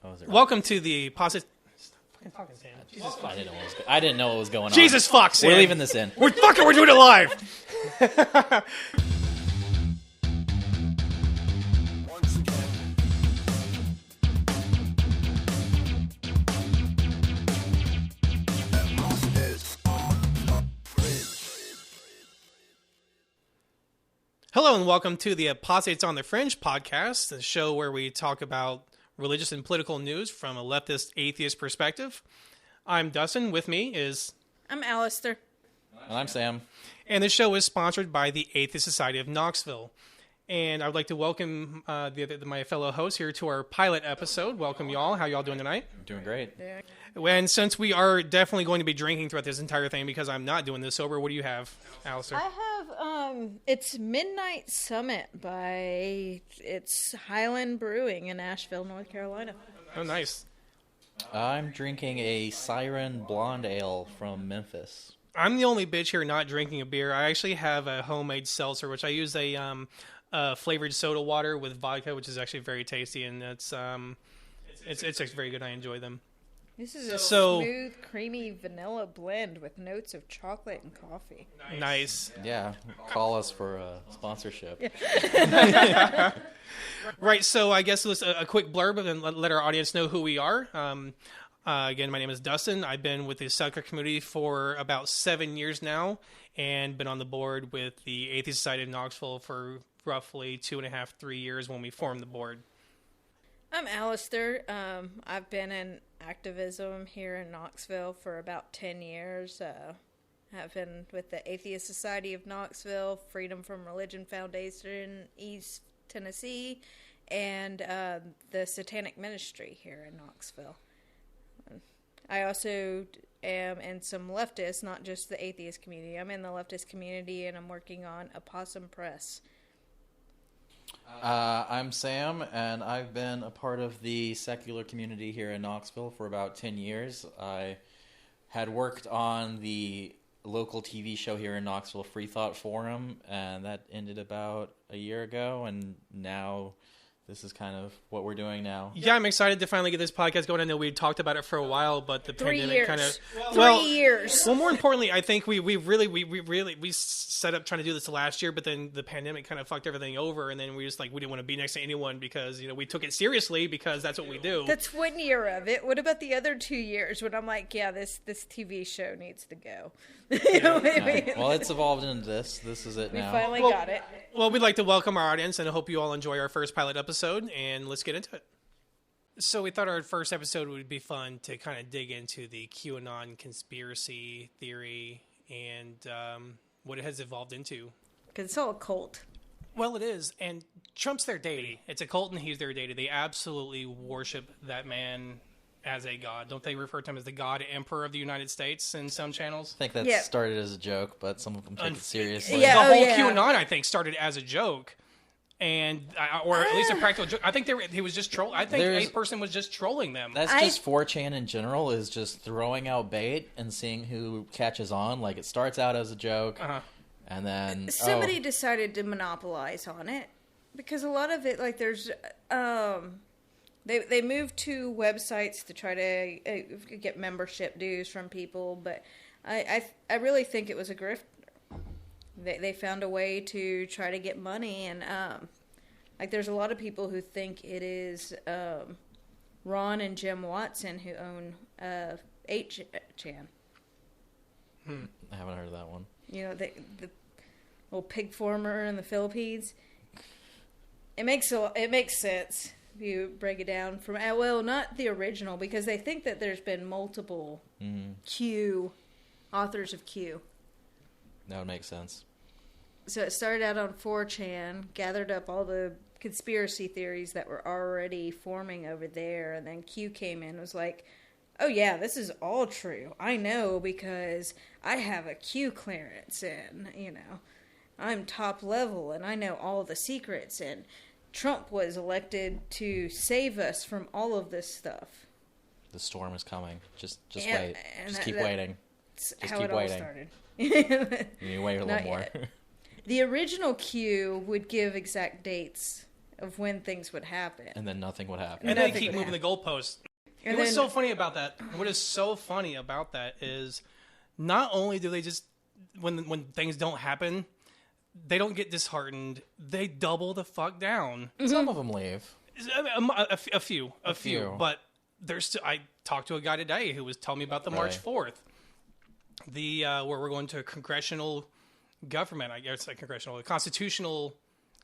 Oh, is it right? Welcome to the Posit... Fucking talking, Sam. Jesus, I didn't know what was going on. Jesus fuck, Sam. We're leaving this in. We're doing it live. Hello and welcome to the Apostates on the Fringe podcast, the show where we talk about religious and political news from a leftist atheist perspective. I'm Dustin. With me is... I'm Alistair. And I'm Sam. And this show is sponsored by the Atheist Society of Knoxville. And I would like to welcome my fellow hosts here to our pilot episode. Welcome, y'all. How y'all doing tonight? Doing great. Yeah. And since we are definitely going to be drinking throughout this entire thing because I'm not doing this sober, what do you have, Alistair? I have, it's Midnight Summit it's Highland Brewing in Asheville, North Carolina. Oh, nice. I'm drinking a Siren Blonde Ale from Memphis. I'm the only bitch here not drinking a beer. I actually have a homemade seltzer, which I use a flavored soda water with vodka, which is actually very tasty, and it's actually very good. I enjoy them. This is a smooth, creamy vanilla blend with notes of chocolate and coffee. Nice. Yeah, call us for a sponsorship. Yeah. Right, so I guess let's a quick blurb and let our audience know who we are. Again, my name is Dustin. I've been with the Sucker community for about 7 years now and been on the board with the Atheist Society of Knoxville for roughly 2.5, 3 years when we formed the board. I'm Alistair. I've been in activism here in Knoxville for about 10 years. I've been with the Atheist Society of Knoxville, Freedom from Religion Foundation, East Tennessee, and the Satanic Ministry here in Knoxville. I also am in some leftists, not just the atheist community. I'm in the leftist community, and I'm working on Opossum Press. I'm Sam, and I've been a part of the secular community here in Knoxville for about 10 years. I had worked on the local TV show here in Knoxville, Free Thought Forum, and that ended about a year ago, and now this is kind of what we're doing now. Yeah, I'm excited to finally get this podcast going. I know we talked about it for a while, but the pandemic kind of... 3 years. Well, more importantly, I think we really set up trying to do this last year, but then the pandemic kind of fucked everything over, and then we just we didn't want to be next to anyone because, we took it seriously because that's what we do. That's 1 year of it. What about the other 2 years when I'm like, yeah, this TV show needs to go? You know what I mean? Well, it's evolved into this. This is it now. We finally got it. Well, we'd like to welcome our audience, and I hope you all enjoy our first pilot episode, and let's get into it. So we thought our first episode would be fun to kind of dig into the QAnon conspiracy theory and what it has evolved into. Because it's all a cult. Well, it is, and Trump's their deity. It's a cult, and he's their deity. They absolutely worship that man as a god. Don't they refer to him as the God Emperor of the United States in some channels? I think that started as a joke, but some of them take it seriously. Yeah, the whole QAnon, I think, started as a joke. And or at least a practical joke. I think he was just trolling. I think a person was just trolling them. That's just 4chan in general, is just throwing out bait and seeing who catches on. Like, it starts out as a joke, and then somebody decided to monopolize on it because a lot of it, there's they moved to websites to try to get membership dues from people, but I really think it was a grift. They found a way to try to get money, and there's a lot of people who think it is Ron and Jim Watson who own 8chan. I haven't heard of that one. The little pig farmer in the Philippines. It makes sense if you break it down from not the original, because they think that there's been multiple Q authors of Q. That would make sense. So it started out on 4chan, gathered up all the conspiracy theories that were already forming over there, and then Q came in and was like, oh yeah, this is all true. I know because I have a Q clearance, and, I'm top level, and I know all the secrets, and Trump was elected to save us from all of this stuff. The storm is coming. Just wait. Just keep waiting. Just keep waiting. All started. You need to wait a little more. The original Q would give exact dates of when things would happen. And then nothing would happen. And they keep moving the goalposts. And what's so funny about that? What is so funny about that is not only do they just when things don't happen, they don't get disheartened. They double the fuck down. Some of them leave. A few. But there's. I talked to a guy today who was telling me about the March 4th, where we're going to a congressional government. I guess a constitutional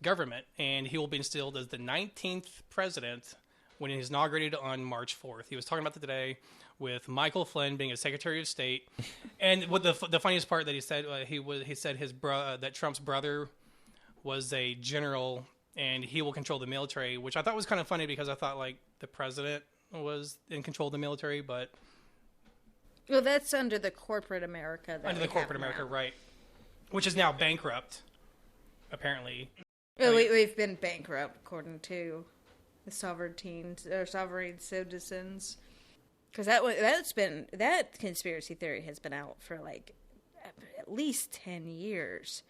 government, and he will be installed as the 19th president when he's inaugurated on March 4th. He was talking about that today with Michael Flynn being a Secretary of State. And what the funniest part that he said, he said that Trump's brother was a general and he will control the military, which I thought was kind of funny because I thought like the president was in control of the military, but well, that's under the corporate America. Right? Which is now bankrupt, apparently. Well, we've been bankrupt according to the sovereign citizens, because that conspiracy theory has been out for like at least 10 years,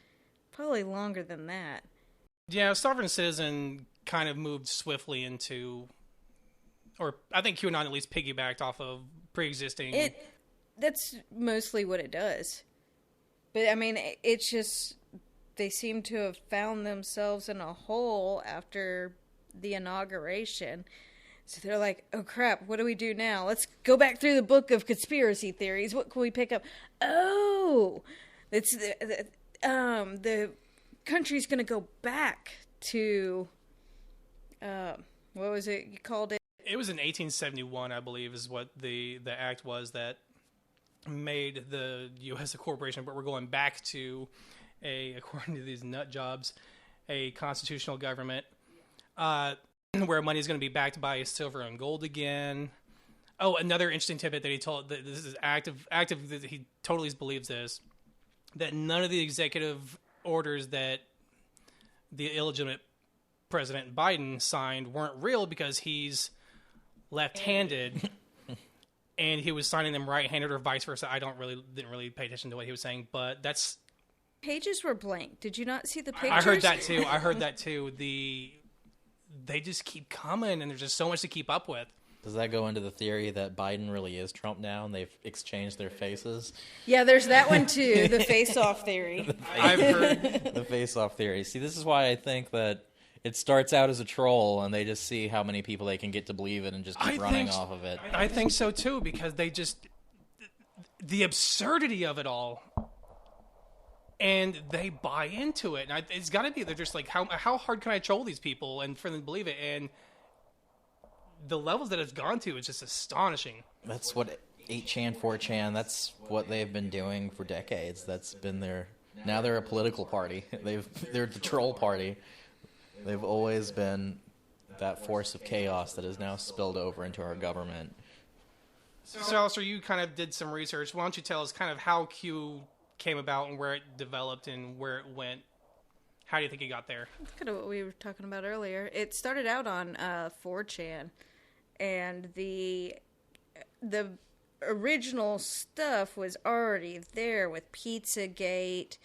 probably longer than that. Yeah, sovereign citizen kind of moved swiftly into, or I think QAnon at least piggybacked off of pre-existing. That's mostly what it does, but I mean, it's just they seem to have found themselves in a hole after the inauguration. So they're like, oh crap, what do we do now? Let's go back through the book of conspiracy theories. What can we pick up? Oh, it's the country's going to go back to, what was it you called it? It was in 1871, I believe, is what the act was that made the U.S. a corporation, but we're going back to according to these nut jobs, a constitutional government, where money is going to be backed by silver and gold again. Oh, another interesting tidbit that he told, that this is active, that he totally believes this, that none of the executive orders that the illegitimate President Biden signed weren't real because he's left-handed and he was signing them right-handed or vice versa. I didn't really pay attention to what he was saying, but that's... Pages were blank. Did you not see the pictures? I heard that too. They just keep coming, and there's just so much to keep up with. Does that go into the theory that Biden really is Trump now, and they've exchanged their faces? Yeah, there's that one too, the face-off theory. I've heard the face-off theory. See, this is why I think that it starts out as a troll, and they just see how many people they can get to believe it and just keep running off of it. I think so too, because they just... The absurdity of it all... And they buy into it. And it's got to be, they're just like, how hard can I troll these people and for them to believe it? And the levels that it's gone to is just astonishing. That's what 8chan, 4chan, that's what they've been doing for decades. That's been now they're a political party. They're the troll party. They've always been that force of chaos that has now spilled over into our government. So Alistair, you kind of did some research. Why don't you tell us kind of how Q came about and where it developed and where it went? How do you think it got there? That's kind of what we were talking about earlier. It started out on 4chan, and the original stuff was already there with Pizzagate,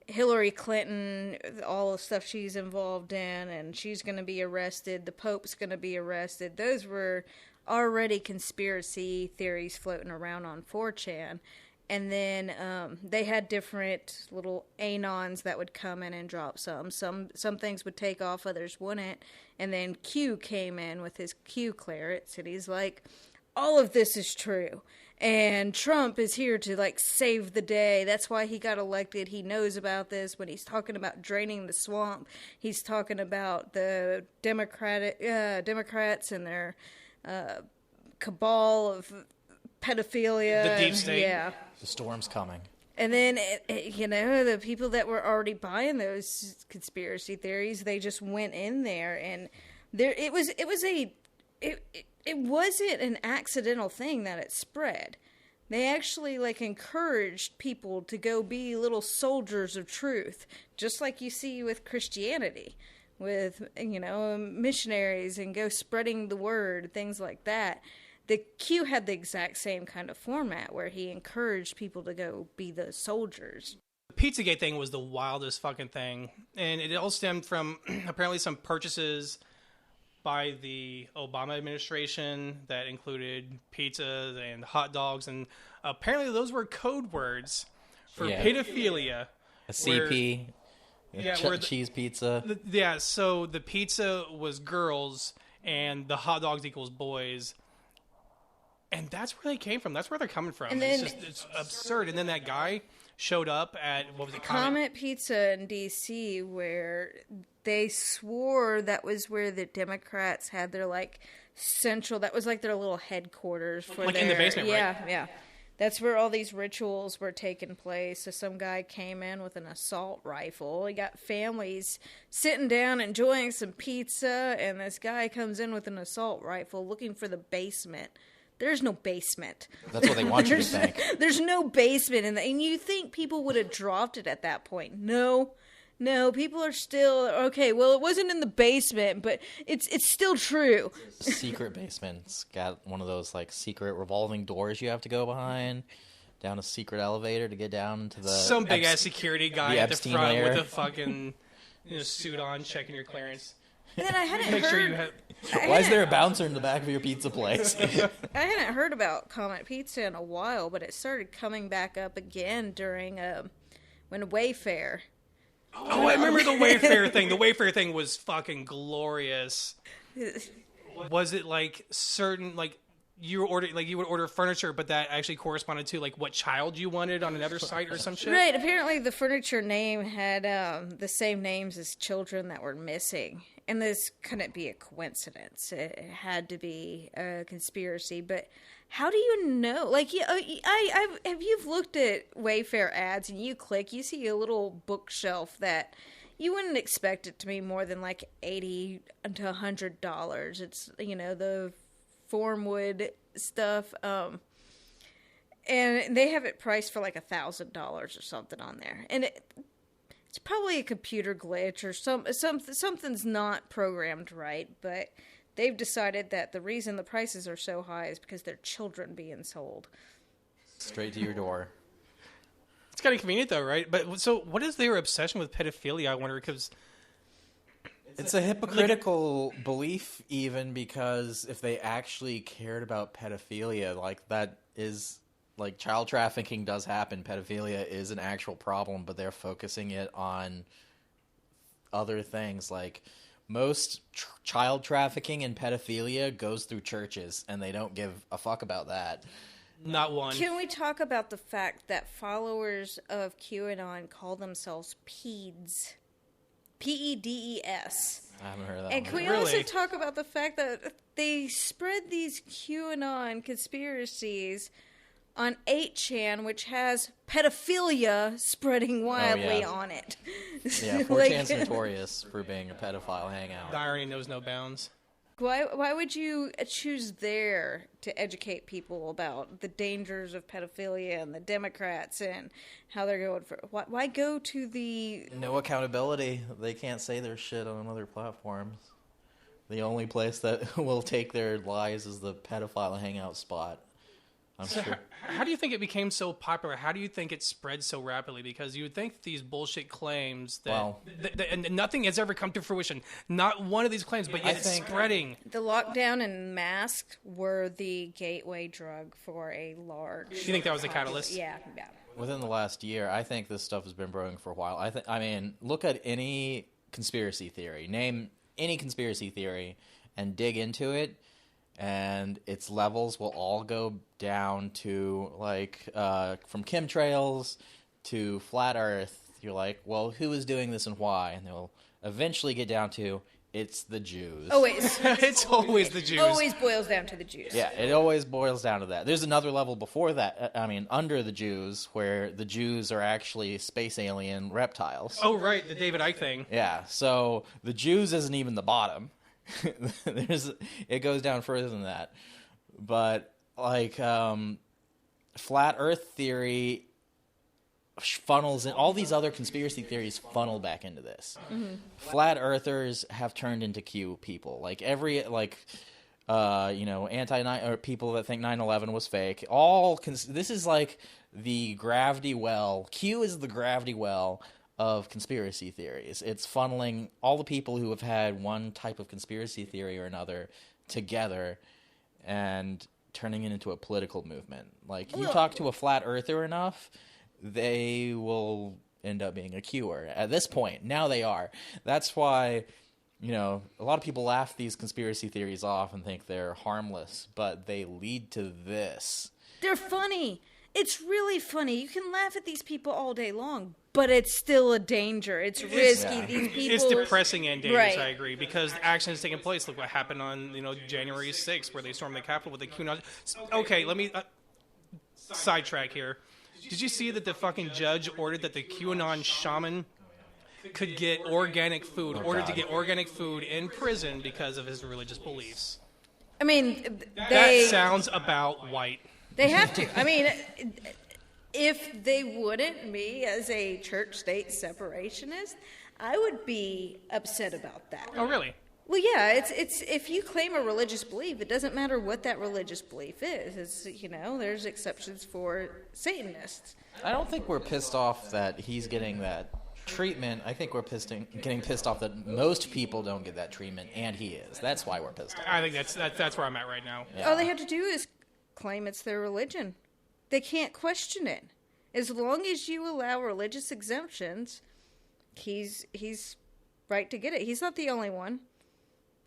Hillary Clinton, all the stuff she's involved in, and she's going to be arrested. The Pope's going to be arrested. Those were already conspiracy theories floating around on 4chan. And then they had different little anons that would come in and drop some. Some things would take off, others wouldn't. And then Q came in with his Q clearance, and he's like, all of this is true. And Trump is here to, like, save the day. That's why he got elected. He knows about this. When he's talking about draining the swamp, he's talking about the Democrats and their cabal of pedophilia. The deep state. Yeah. The storm's coming. And then, the people that were already buying those conspiracy theories, they just went in there, and it wasn't an accidental thing that it spread. They actually, encouraged people to go be little soldiers of truth, just like you see with Christianity, with, missionaries and go spreading the word, things like that. The Q had the exact same kind of format where he encouraged people to go be the soldiers. The Pizzagate thing was the wildest fucking thing. And it all stemmed from apparently some purchases by the Obama administration that included pizzas and hot dogs. And apparently those were code words for pedophilia. A CP. Where cheese pizza. So the pizza was girls and the hot dogs equals boys. And that's where they came from. That's where they're coming from. And then, it's absurd. And then that guy showed up at, what was it? Comet Pizza in D.C., where they swore that was where the Democrats had their, like, central, that was like their little headquarters for like in the basement, right? Yeah. That's where all these rituals were taking place. So some guy came in with an assault rifle. He got families sitting down enjoying some pizza, and this guy comes in with an assault rifle looking for the basement. There's no basement. That's what they want you to think. There's no basement in and you think people would have dropped it at that point. No, people are still, okay, well, it wasn't in the basement, but it's still true. Secret basement. It's got one of those, like, secret revolving doors you have to go behind, down a secret elevator to get down into the... Some big-ass security guy the at the Epstein front layer. with a fucking suit on, checking your clearance. And then I hadn't Make heard... sure you have... Why is there a bouncer in the back of your pizza place? I hadn't heard about Comet Pizza in a while, but it started coming back up again during when Wayfair. Oh, I remember the Wayfair thing. The Wayfair thing was fucking glorious. Was it like certain, like you would order furniture, but that actually corresponded to like what child you wanted on another site or some shit? Right. Apparently, the furniture name had the same names as children that were missing. And this couldn't be a coincidence. It had to be a conspiracy. But how do you know? Like, if you've looked at Wayfair ads and you click, you see a little bookshelf that you wouldn't expect it to be more than like $80 to $100. It's, the formwood stuff. And they have it priced for like $1,000 or something on there. And it's probably a computer glitch or something's not programmed right, but they've decided that the reason the prices are so high is because they're children being sold. Straight to your door. It's kind of convenient though, right? But so what is their obsession with pedophilia, I wonder, because... It's a hypocritical belief even, because if they actually cared about pedophilia, like that is... Like, child trafficking does happen. Pedophilia is an actual problem, but they're focusing it on other things. Like, most child trafficking and pedophilia goes through churches, and they don't give a fuck about that. Not one. Can we talk about the fact that followers of QAnon call themselves PEDs? PEDES. I haven't heard of that And one. can we also talk about the fact that they spread these QAnon conspiracies on 8chan, which has pedophilia spreading wildly on it. Yeah, 4chan's notorious for being a pedophile hangout. The irony knows no bounds. Why would you choose there to educate people about the dangers of pedophilia and the Democrats and how they're going for... Why go to the... No accountability. They can't say their shit on other platforms. The only place that will take their lies is the pedophile hangout spot. So sure. How do you think it became so popular? How do you think it spread so rapidly? Because you would think these bullshit claims that, and nothing has ever come to fruition. Not one of these claims, but yet it's spreading. The lockdown and masks were the gateway drug for a large... You think that was the catalyst? Yeah. Within the last year, I think this stuff has been brewing for a while. I mean, look at any conspiracy theory. Name any conspiracy theory and dig into it. And its levels will all go down to, like, from chemtrails to flat Earth. You're like, well, who is doing this and why? And they'll eventually get down to, it's the Jews. Always. It's always the Jews. Always boils down to the Jews. Yeah, it always boils down to that. There's another level before that, I mean, under the Jews, where the Jews are actually space alien reptiles. Oh, right, the David Icke thing. Yeah, so the Jews isn't even the bottom. It goes down further than that, but like flat Earth theory funnels in, all these other conspiracy theories funnel back into this. Mm-hmm. Flat Earthers have turned into Q people, like every anti or people that think 9/11 was fake. This is like the gravity well. Q is the gravity well of conspiracy theories. It's funneling all the people who have had one type of conspiracy theory or another together and turning it into a political movement. Like, you talk to a flat earther enough, they will end up being a Qer. At this point, now they are. That's why, you know, a lot of people laugh these conspiracy theories off and think they're harmless, but they lead to this. They're funny. It's really funny. You can laugh at these people all day long, but it's still a danger. It's risky. Yeah. These people. It's depressing and dangerous. Right. I agree, because action is taking place. Look what happened on January 6th, where they stormed the Capitol with the QAnon. Okay, let me sidetrack here. Did you see that the fucking judge ordered that the QAnon shaman could get organic food? To get organic food in prison because of his religious beliefs. I mean, That sounds about white. They have to. I mean, if they wouldn't be as a church-state separationist, I would be upset about that. Oh, really? Well, yeah, it's if you claim a religious belief, it doesn't matter what that religious belief is. It's, there's exceptions for Satanists. I don't think we're pissed off that he's getting that treatment. I think we're getting pissed off that most people don't get that treatment, and he is. That's why we're pissed off. I think that's where I'm at right now. Yeah. All they have to do is claim it's their religion. They can't question it. As long as you allow religious exemptions, he's right to get it. He's not the only one.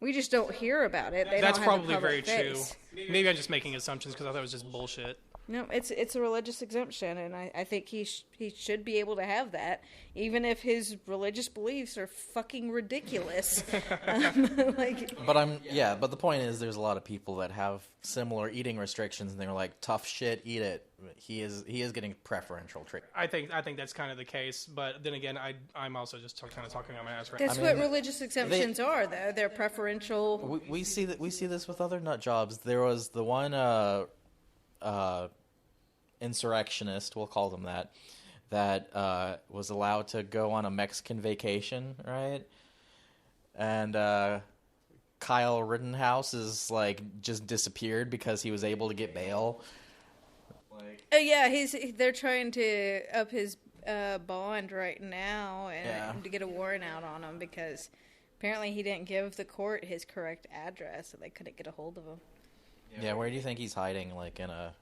We just don't hear about it. That's don't have probably a very public face. true. Maybe I'm just making assumptions because I thought it was just bullshit. No, it's a religious exemption, and I think he should be able to have that, even if his religious beliefs are fucking ridiculous. But the point is, there's a lot of people that have similar eating restrictions, and they're like, tough shit, eat it. He is getting preferential treatment. I think that's kind of the case, but then again, I'm also just kind of talking on my ass right That's now. what religious exemptions are, though. They're preferential. We see this with other nut jobs. There was the one insurrectionist, we'll call them that was allowed to go on a Mexican vacation, right? And Kyle Rittenhouse is just disappeared because he was able to get bail. They're trying to up his bond right now and to get a warrant out on him because apparently he didn't give the court his correct address, so they couldn't get a hold of him. Yeah, where do you think he's hiding? In a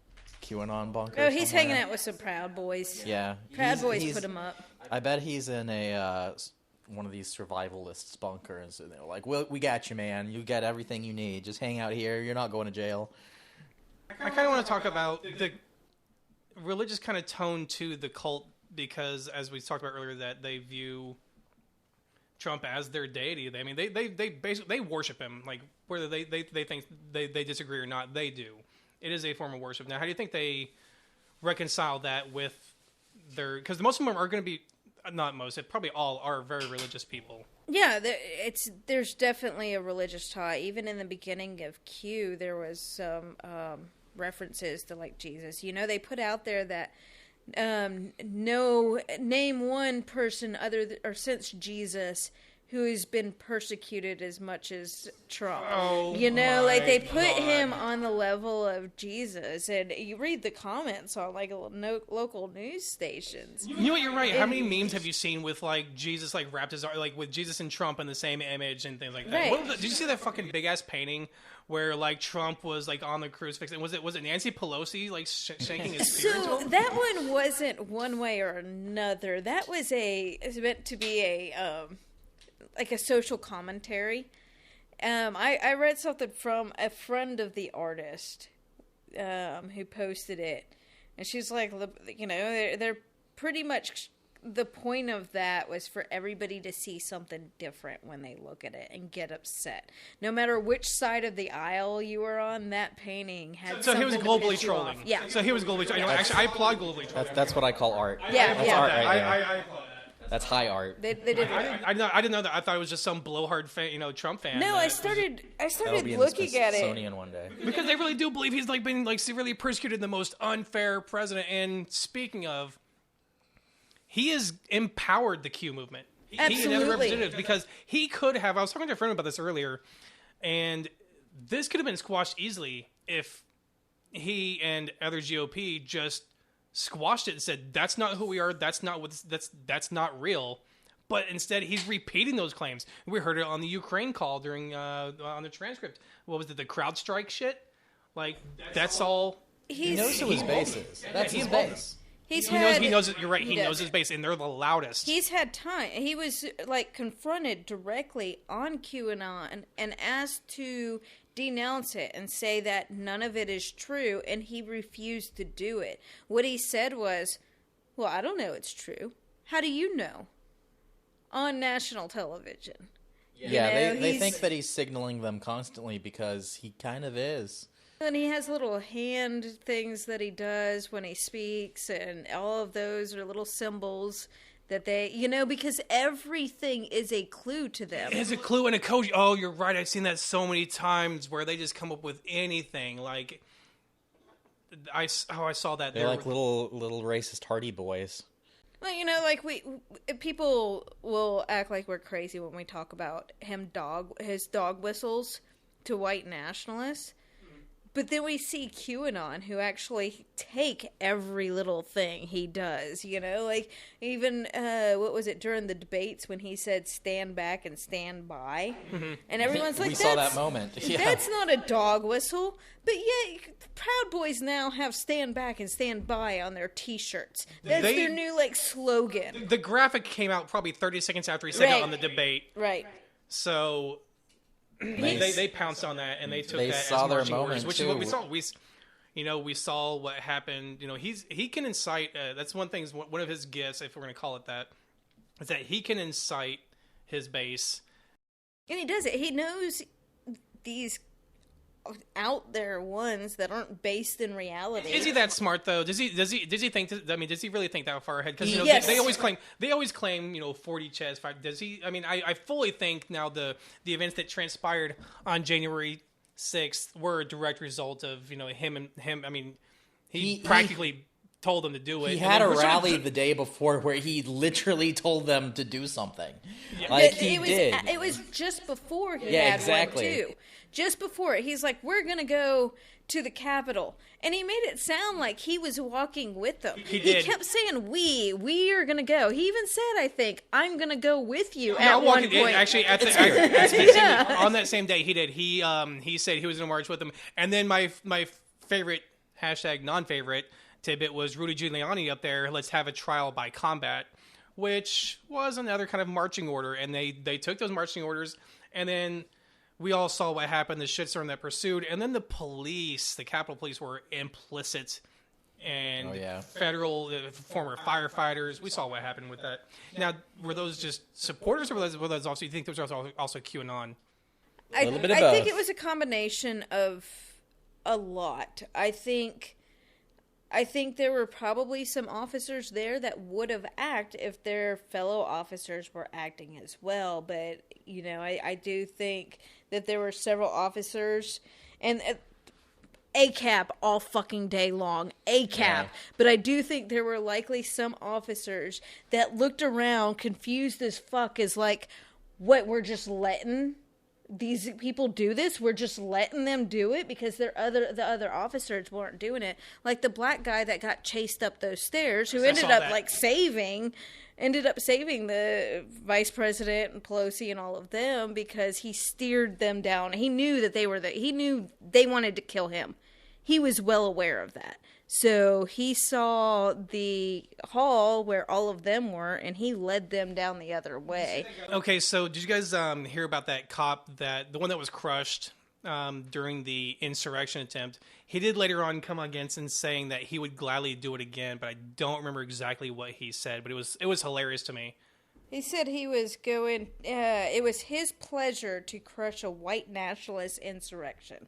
QAnon bunker? Oh, he's somewhere? hanging out with some Proud Boys. Yeah, Proud Boys put him up. I bet he's in a one of these survivalists bunkers, and they're like, "We got you, man. You got everything you need. Just hang out here. You're not going to jail." I kind of want to talk about the religious kind of tone to the cult because, as we talked about earlier, that they view Trump as their deity. They basically worship him, whether they think they disagree or not. They do. It is a form of worship. Now, how do you think they reconcile that with their? Because most of them are going to be, not most, probably all are very religious people. Yeah, there's definitely a religious tie. Even in the beginning of Q, there was some references to Jesus. They put out there that name one person since Jesus who has been persecuted as much as Trump. Oh, they put God. him on the level of Jesus, and you read the comments on local news stations. You know what? You're right. How many memes have you seen with Jesus wrapped his with Jesus and Trump in the same image and things like that? Right. Did you see that fucking big ass painting where Trump was on the crucifix and was it Nancy Pelosi shaking his spear? So that one wasn't one way or another. That was meant to be a social commentary. I read something from a friend of the artist who posted it, and she's like, they're pretty much, the point of that was for everybody to see something different when they look at it and get upset. No matter which side of the aisle you were on, that painting had So he was something to globally piss you trolling. off. Yeah. So he was globally trolling. Actually, I applaud globally trolling. That's what I call art. Yeah, That's yeah. art right there. I applaud that. That's high art. They did. I didn't know that. I thought it was just some blowhard fan, Trump fan. No, I started That'll be in looking the at it. Smithsonian one day. Because they really do believe he's been severely persecuted, the most unfair president. And speaking of, he has empowered the Q movement. He and other Absolutely. representatives, because he could have. I was talking to a friend about this earlier, and this could have been squashed easily if he and other GOP just squashed it and said, that's not who we are. That's not real. But instead, he's repeating those claims. We heard it on the Ukraine call during on the transcript. What was it? The CrowdStrike shit. Like that's all. He knows who his base is. That's his base. He knows. You're right. He knows his base, and they're the loudest. He's had time. He was like confronted directly on QAnon and asked to denounce it and say that none of it is true, and he refused to do it. What he said was, "Well, I don't know it's true. How do you know?" On national television. Yeah, they think that he's signaling them constantly because he kind of is. And he has little hand things that he does when he speaks, and all of those are little symbols that they, because everything is a clue to them. It's a clue and a code. Oh, you're right. I've seen that so many times where they just come up with anything. Like, I saw that. They're like little racist Hardy Boys. Well, like people will act like we're crazy when we talk about his dog whistles to white nationalists. But then we see QAnon, who actually take every little thing he does, like even, what was it, during the debates when he said stand back and stand by? Mm-hmm. And everyone's like, we saw that moment. Yeah. That's not a dog whistle. But yeah, Proud Boys now have stand back and stand by on their t-shirts. That's their new, slogan. The graphic came out probably 30 seconds after he said it on the debate. Right. So... They pounced on that and they took that as marching orders, which is what we saw. We saw what happened. He can incite. That's one thing. One of his gifts, if we're going to call it that, is that he can incite his base. And he does it. He knows these out there ones that aren't based in reality. Is he that smart though? Does he think? Does he really think that far ahead? Because yes. they always claim 40 chess. Does he? I fully think now the events that transpired on January 6th were a direct result of him. He practically told them to do it. He had a rally the day before where he literally told them to do something. Yeah. It was just before he had one too. Just before it, he's like, "We're gonna go to the Capitol," and he made it sound like he was walking with them. He kept saying, "We are gonna go." He even said, "I think I'm gonna go with you." At one point, actually, on that same day, he did. He said he was gonna march with them, and then my favorite # non-favorite tidbit was Rudy Giuliani up there. Let's have a trial by combat, which was another kind of marching order, and they took those marching orders, and then. We all saw what happened, the shitstorm that pursued, and then the Capitol Police were implicit, and federal former firefighters. We saw what happened with that. Now, were those just supporters, or were those also? You think those were also QAnon? A little bit of both. I think it was a combination of a lot. I think there were probably some officers there that would have acted if their fellow officers were acting as well. But, I do think that there were several officers, and ACAB all fucking day long, ACAB. Yeah. But I do think there were likely some officers that looked around confused as fuck as like, what, we're just letting these people do this? We're just letting them do it because the other officers weren't doing it. Like the black guy that got chased up those stairs, who ended up saving the vice president and Pelosi and all of them because he steered them down. He knew that he knew they wanted to kill him. He was well aware of that. So he saw the hall where all of them were, and he led them down the other way. Okay, so did you guys hear about that cop, the one that was crushed during the insurrection attempt? He did later on come against and saying that he would gladly do it again, but I don't remember exactly what he said, but it was hilarious to me. He said he was going, it was his pleasure to crush a white nationalist insurrection.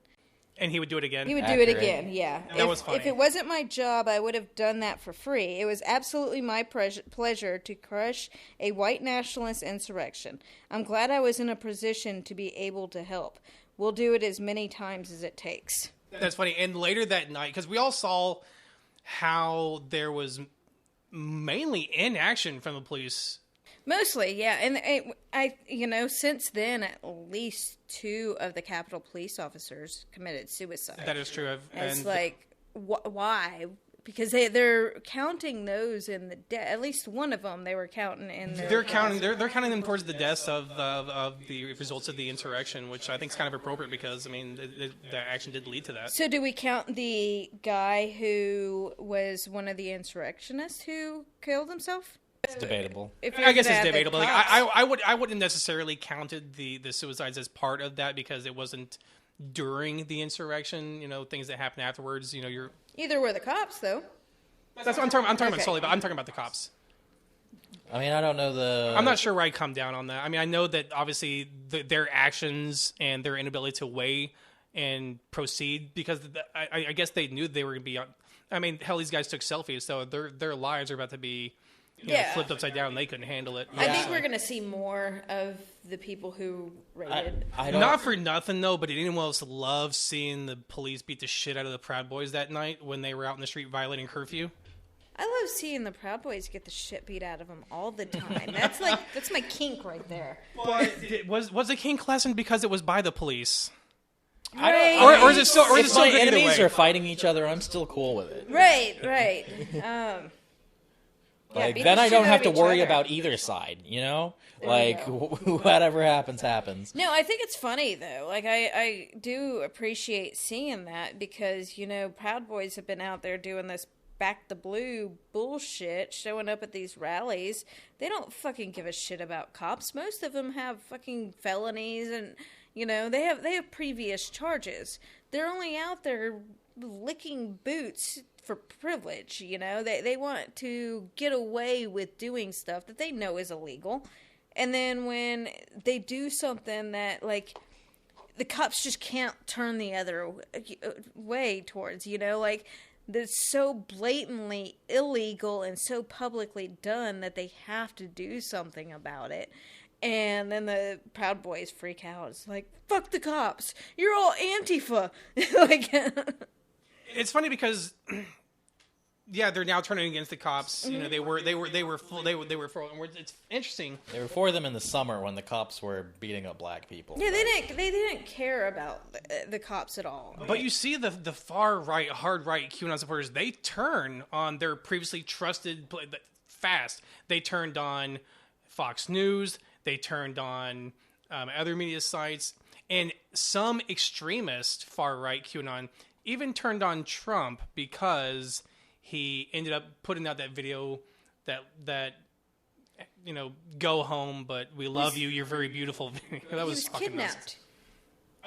And he would do it again? He would do it again, yeah. That was funny. If it wasn't my job, I would have done that for free. It was absolutely my pleasure to crush a white nationalist insurrection. I'm glad I was in a position to be able to help. We'll do it as many times as it takes. That's funny. And later that night, because we all saw how there was mainly inaction from the police. Mostly, yeah. And since then, at least 2 of the Capitol police officers committed suicide. That is true. It's like, why? because they're counting those in the at least one of them they were counting in their They're counting them towards the deaths of the results of the insurrection, which I think is kind of appropriate because I mean the action did lead to that. So do we count the guy who was one of the insurrectionists who killed himself? It's debatable. I guess it's debatable. Like, I wouldn't necessarily counted the suicides as part of that because it wasn't during the insurrection. You know, things that happened afterwards. You know, you're either were the cops though. That's what I'm talking about solely. But I'm talking about the cops. I mean, I don't know I'm not sure where I come down on that. I mean, I know that obviously their actions and their inability to weigh and proceed because I guess they knew they were going to be. I mean, hell, these guys took selfies, so their lives are about to be. You know, flipped upside down, and they couldn't handle it. I think we're going to see more of the people who raided. Not for nothing, though, but did anyone else love seeing the police beat the shit out of the Proud Boys that night when they were out in the street violating curfew? I love seeing the Proud Boys get the shit beat out of them all the time. That's my kink right there. But was the kink lesson because it was by the police? Right. Or is it still? Or is it if still my good either enemies way? are fighting each other, I'm still cool with it. Right. Like, then I don't have to worry about either side, you know? Like, whatever happens, happens. No, I think it's funny, though. Like, I do appreciate seeing that because, you know, Proud Boys have been out there doing this back the blue bullshit, showing up at these rallies. They don't fucking give a shit about cops. Most of them have fucking felonies and, you know, they have previous charges. They're only out there licking boots for privilege, you know. They want to get away with doing stuff that they know is illegal. And then when they do something that, like, the cops just can't turn the other way towards, you know, like, that's so blatantly illegal and so publicly done that they have to do something about it. And then the Proud Boys freak out. It's like, fuck the cops. You're all Antifa. Like, it's funny because, yeah, they're now turning against the cops. You know, they were for. It's interesting. They were for them in the summer when the cops were beating up black people. Yeah, they didn't care about the cops at all. But you see the far right, hard right QAnon supporters. They turn on their previously trusted fast. They turned on Fox News. They turned on other media sites, and some extremist far right QAnon even turned on Trump because he ended up putting out that video that you know, go home, but we love you. You're very beautiful. That was fucking kidnapped. Nuts.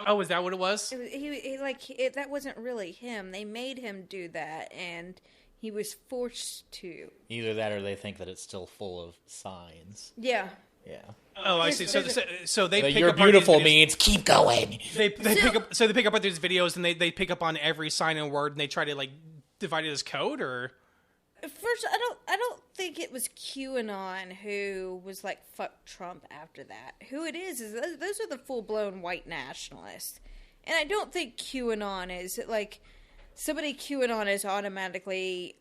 Oh, is that what it was? That wasn't really him. They made him do that, and he was forced to. Either that, or they think that it's still full of signs. Yeah. Yeah. Oh, I see. So they pick you're up on beautiful these videos. means keep going. They pick up. So they pick up on these videos and they pick up on every sign and word and they try to like divide it as code or. First, I don't think it was QAnon who was like fuck Trump after that. Who it is those are the full blown white nationalists, and I don't think QAnon is like somebody QAnon is automatically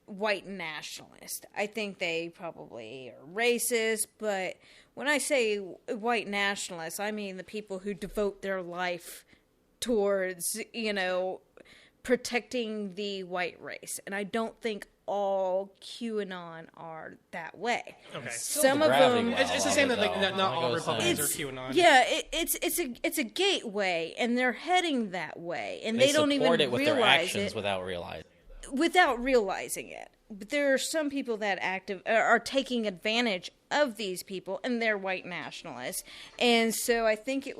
white nationalist. I think they probably are racist, but when I say white nationalists, I mean the people who devote their life towards, you know, protecting the white race. And I don't think all QAnon are that way. Okay. Some of them, it's the same that like not all Republicans are QAnon. Yeah, it's a gateway, and they're heading that way, and they don't even support it with their realize actions it without realizing. it. But there are some people that are taking advantage of these people, and they're white nationalists. And so I think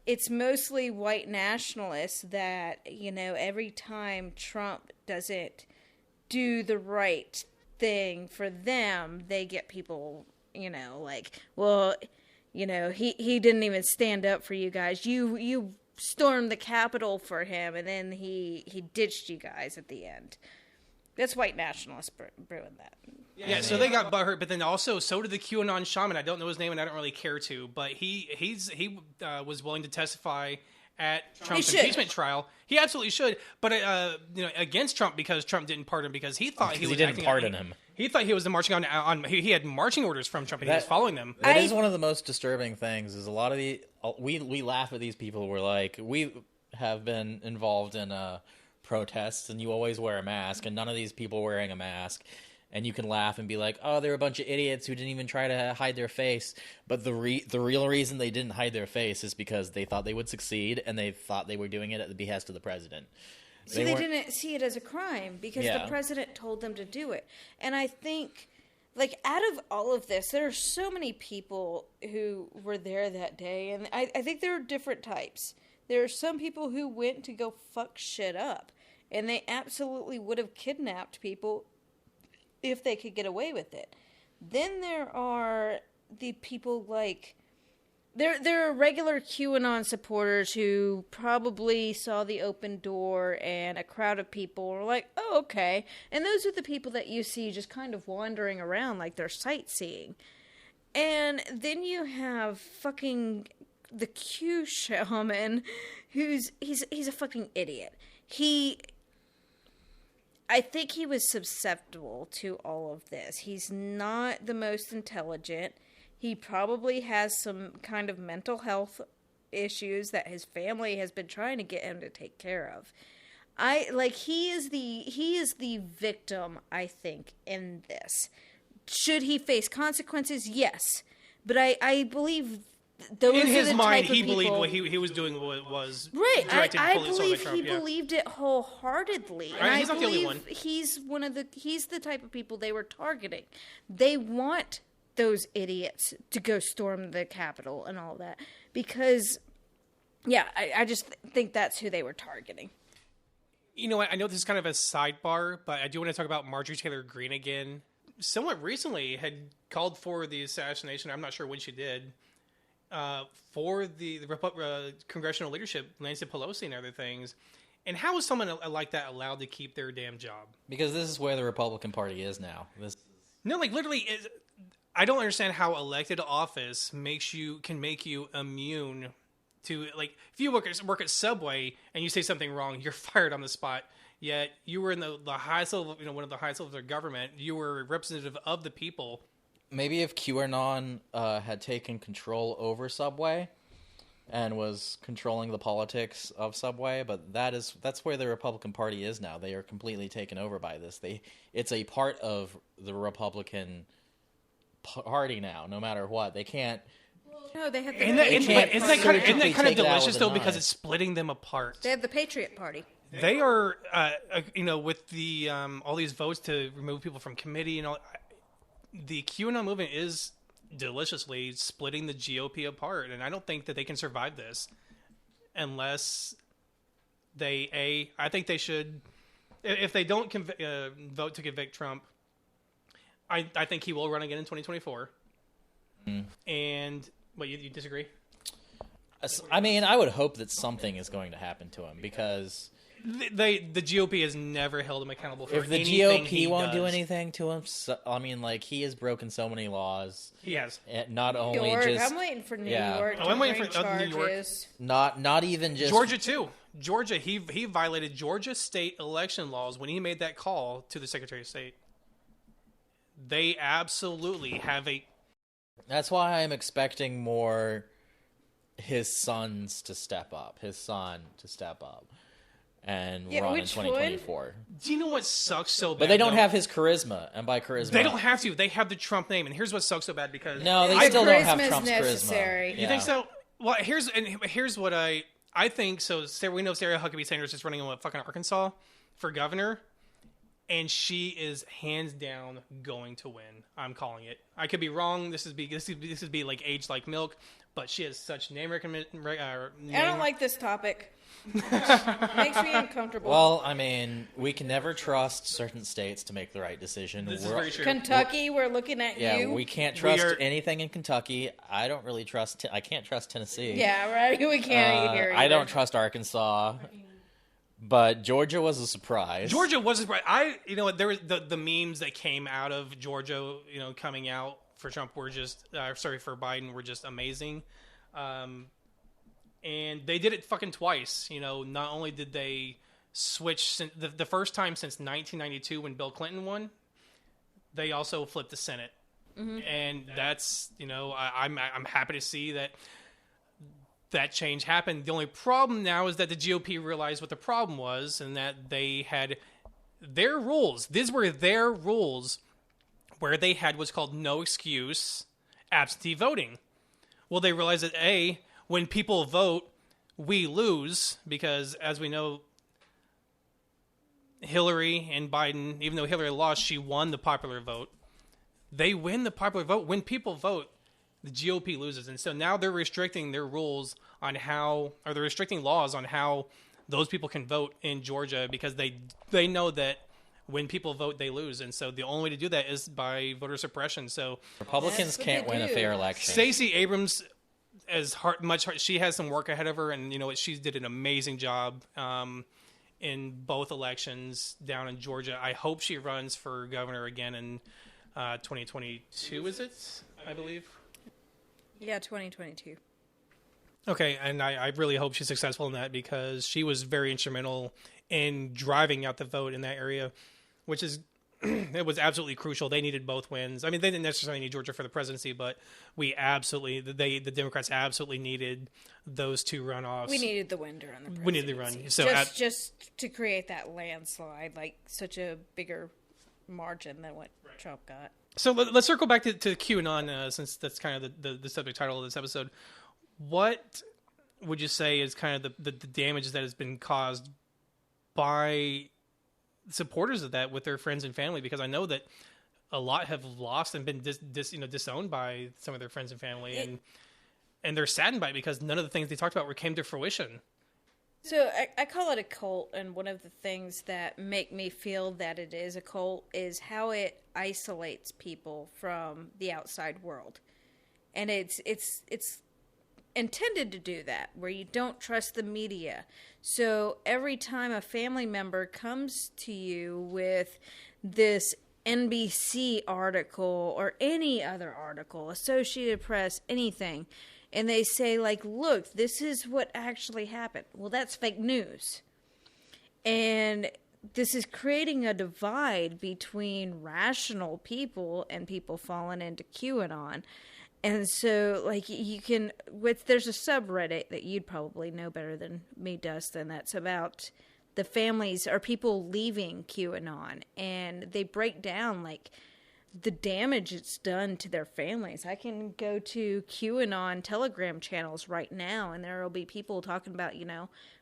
it's mostly white nationalists that, you know, every time Trump doesn't do the right thing for them, they get people, you know, like, well, you know, he didn't even stand up for you guys. You stormed the Capitol for him, and then he ditched you guys at the end. That's white nationalists brewing that. Yeah, so they got butthurt, but then also so did the QAnon shaman. I don't know his name, and I don't really care to, but he was willing to testify at Trump's impeachment trial. He absolutely should, but you know, against Trump because Trump didn't pardon him because he thought he didn't pardon him. He thought he was marching on. He had marching orders from Trump, and he was following them. That is one of the most disturbing things. Is a lot of we laugh at these people. We're like, we have been involved in protests, and you always wear a mask, and none of these people wearing a mask. And you can laugh and be like, oh, they're a bunch of idiots who didn't even try to hide their face. But the real reason they didn't hide their face is because they thought they would succeed, and they thought they were doing it at the behest of the president. So they didn't see it as a crime because the president told them to do it. And I think, like, out of all of this, there are so many people who were there that day. And I think there are different types. There are some people who went to go fuck shit up. And they absolutely would have kidnapped people if they could get away with it. Then there are the people like... There are regular QAnon supporters who probably saw the open door and a crowd of people were like, oh, okay. And those are the people that you see just kind of wandering around like they're sightseeing. And then you have fucking the Q shaman he's a fucking idiot. I think he was susceptible to all of this. He's not the most intelligent. He probably has some kind of mental health issues that his family has been trying to get him to take care of. He is the victim, I think, in this. Should he face consequences? Yes. But I believe those in are his the mind, type he of believed people, what he was doing was right. directed I fully believe Trump, he believed it wholeheartedly, and Right, I he's not the only believe one. he's the type of people they were targeting. They want those idiots to go storm the Capitol and all that because, yeah, I just think that's who they were targeting. You know what? I know this is kind of a sidebar, but I do want to talk about Marjorie Taylor Greene again. Somewhat recently had called for the assassination. I'm not sure when she did. For the congressional leadership, Nancy Pelosi and other things. And how is someone like that allowed to keep their damn job? Because this is where the Republican Party is now. No, like literally, I don't understand how elected office can make you immune to, like, if you work at Subway and you say something wrong, you're fired on the spot. Yet you were in the highest level, one of the highest levels of government. You were a representative of the people. Maybe if QAnon had taken control over Subway and was controlling the politics of Subway, but that's where the Republican Party is now. They are completely taken over by this. It's a part of the Republican Party now, no matter what. They can't... No, they have the Isn't that kind of delicious, though, because knife. it's splitting them apart? They have the Patriot Party. They are, with the all these votes to remove people from committee and all... The QAnon movement is deliciously splitting the GOP apart, and I don't think that they can survive this unless I think they should, if they don't vote to convict Trump, I think he will run again in 2024. And, what, you disagree? I mean, I would hope that something is going to happen to him, because... The GOP has never held him accountable for anything. If the GOP won't do anything to him, he has broken so many laws. He has. Not only York. just... I'm waiting for New Yeah. York to I'm waiting bring for New York. charges. Not even just... Georgia, too. Georgia, he violated Georgia state election laws when he made that call to the Secretary of State. They absolutely have a... That's why I'm expecting more his son to step up. And run in 2024. Do you know what sucks so bad? But they don't have his charisma, and by charisma... They don't have to. They have the Trump name, and here's what sucks so bad because... No, they still don't have charisma's Trump's necessary. charisma. You think so? Well, here's what I think. So we know Sarah Huckabee Sanders is running in fucking Arkansas for governor, and she is hands down going to win. I'm calling it. I could be wrong. This would be like aged like milk, but she has such name recognition. I don't like this topic. Makes me uncomfortable. Well, I mean, we can never trust certain states to make the right decision. This is very true. Kentucky, we're looking at you. Yeah, we can't trust anything in Kentucky. I don't really trust... I can't trust Tennessee. Yeah, right? We can't hear I don't trust Arkansas. But Georgia was a surprise. Georgia was a surprise. There was the memes that came out of Georgia, coming out for Trump were just... for Biden were just amazing. And they did it fucking twice. Not only did they switch the first time since 1992 when Bill Clinton won, they also flipped the Senate. Mm-hmm. And that's, I'm happy to see that that change happened. The only problem now is that the GOP realized what the problem was, and that they had their rules. These were their rules, where they had what's called no excuse absentee voting. Well, they realized that when people vote, we lose, because as we know, Hillary and Biden, even though Hillary lost, she won the popular vote. They win the popular vote. When people vote, the GOP loses. And so now they're restricting their rules on they're restricting laws on how those people can vote in Georgia, because they know that when people vote, they lose. And so the only way to do that is by voter suppression. So Republicans can't win a fair election. Stacey Abrams, she has some work ahead of her, and you know what, she did an amazing job in both elections down in Georgia. I hope she runs for governor again in 2022, is it? I believe. Yeah, 2022. Okay, and I really hope she's successful in that, because she was very instrumental in driving out the vote in that area, which is it was absolutely crucial. They needed both wins. I mean, they didn't necessarily need Georgia for the presidency, but the Democrats absolutely needed those two runoffs. We needed the win during the presidency. We needed the run. So just to create that landslide, like such a bigger margin than what Trump got. So let's circle back to QAnon, since that's kind of the subject title of this episode. What would you say is kind of the damage that has been caused by supporters of that with their friends and family? Because I know that a lot have lost and been disowned by some of their friends and family, and they're saddened by it because none of the things they talked about came to fruition. So I call it a cult, and one of the things that make me feel that it is a cult is how it isolates people from the outside world. And it's intended to do that, where you don't trust the media. So every time a family member comes to you with this NBC article or any other article, Associated Press, anything, and they say, like, look, this is what actually happened. Well, that's fake news. And this is creating a divide between rational people and people falling into QAnon. And so, like, there's a subreddit that you'd probably know better than me, Dustin, that's about the families or people leaving QAnon. And they break down, like, the damage it's done to their families. I can go to QAnon Telegram channels right now, and there will be people talking about,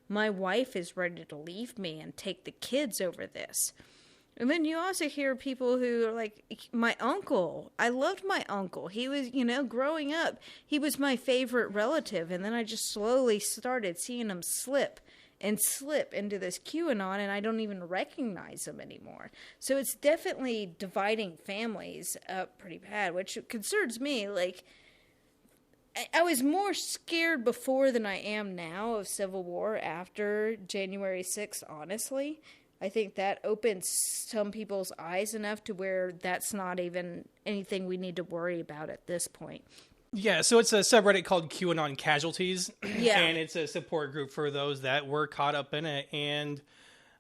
my wife is ready to leave me and take the kids over this. And then you also hear people who are like, my uncle. I loved my uncle. He was, growing up, he was my favorite relative. And then I just slowly started seeing him slip into this QAnon, and I don't even recognize him anymore. So it's definitely dividing families up pretty bad, which concerns me. Like, I was more scared before than I am now of civil war after January 6th, honestly. I think that opens some people's eyes enough to where that's not even anything we need to worry about at this point. Yeah, so it's a subreddit called QAnon Casualties, yeah. And it's a support group for those that were caught up in it. And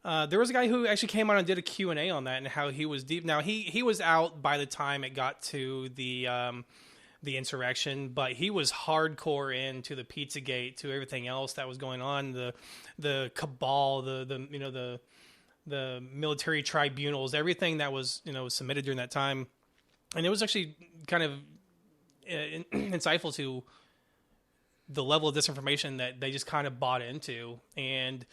there was a guy who actually came on and did a Q&A on that and how he was deep. Now, he was out by the time it got to the insurrection, but he was hardcore into the Pizzagate, to everything else that was going on, the cabal, the military tribunals, everything that was submitted during that time. And it was actually kind of insightful to the level of disinformation that they just kind of bought into, and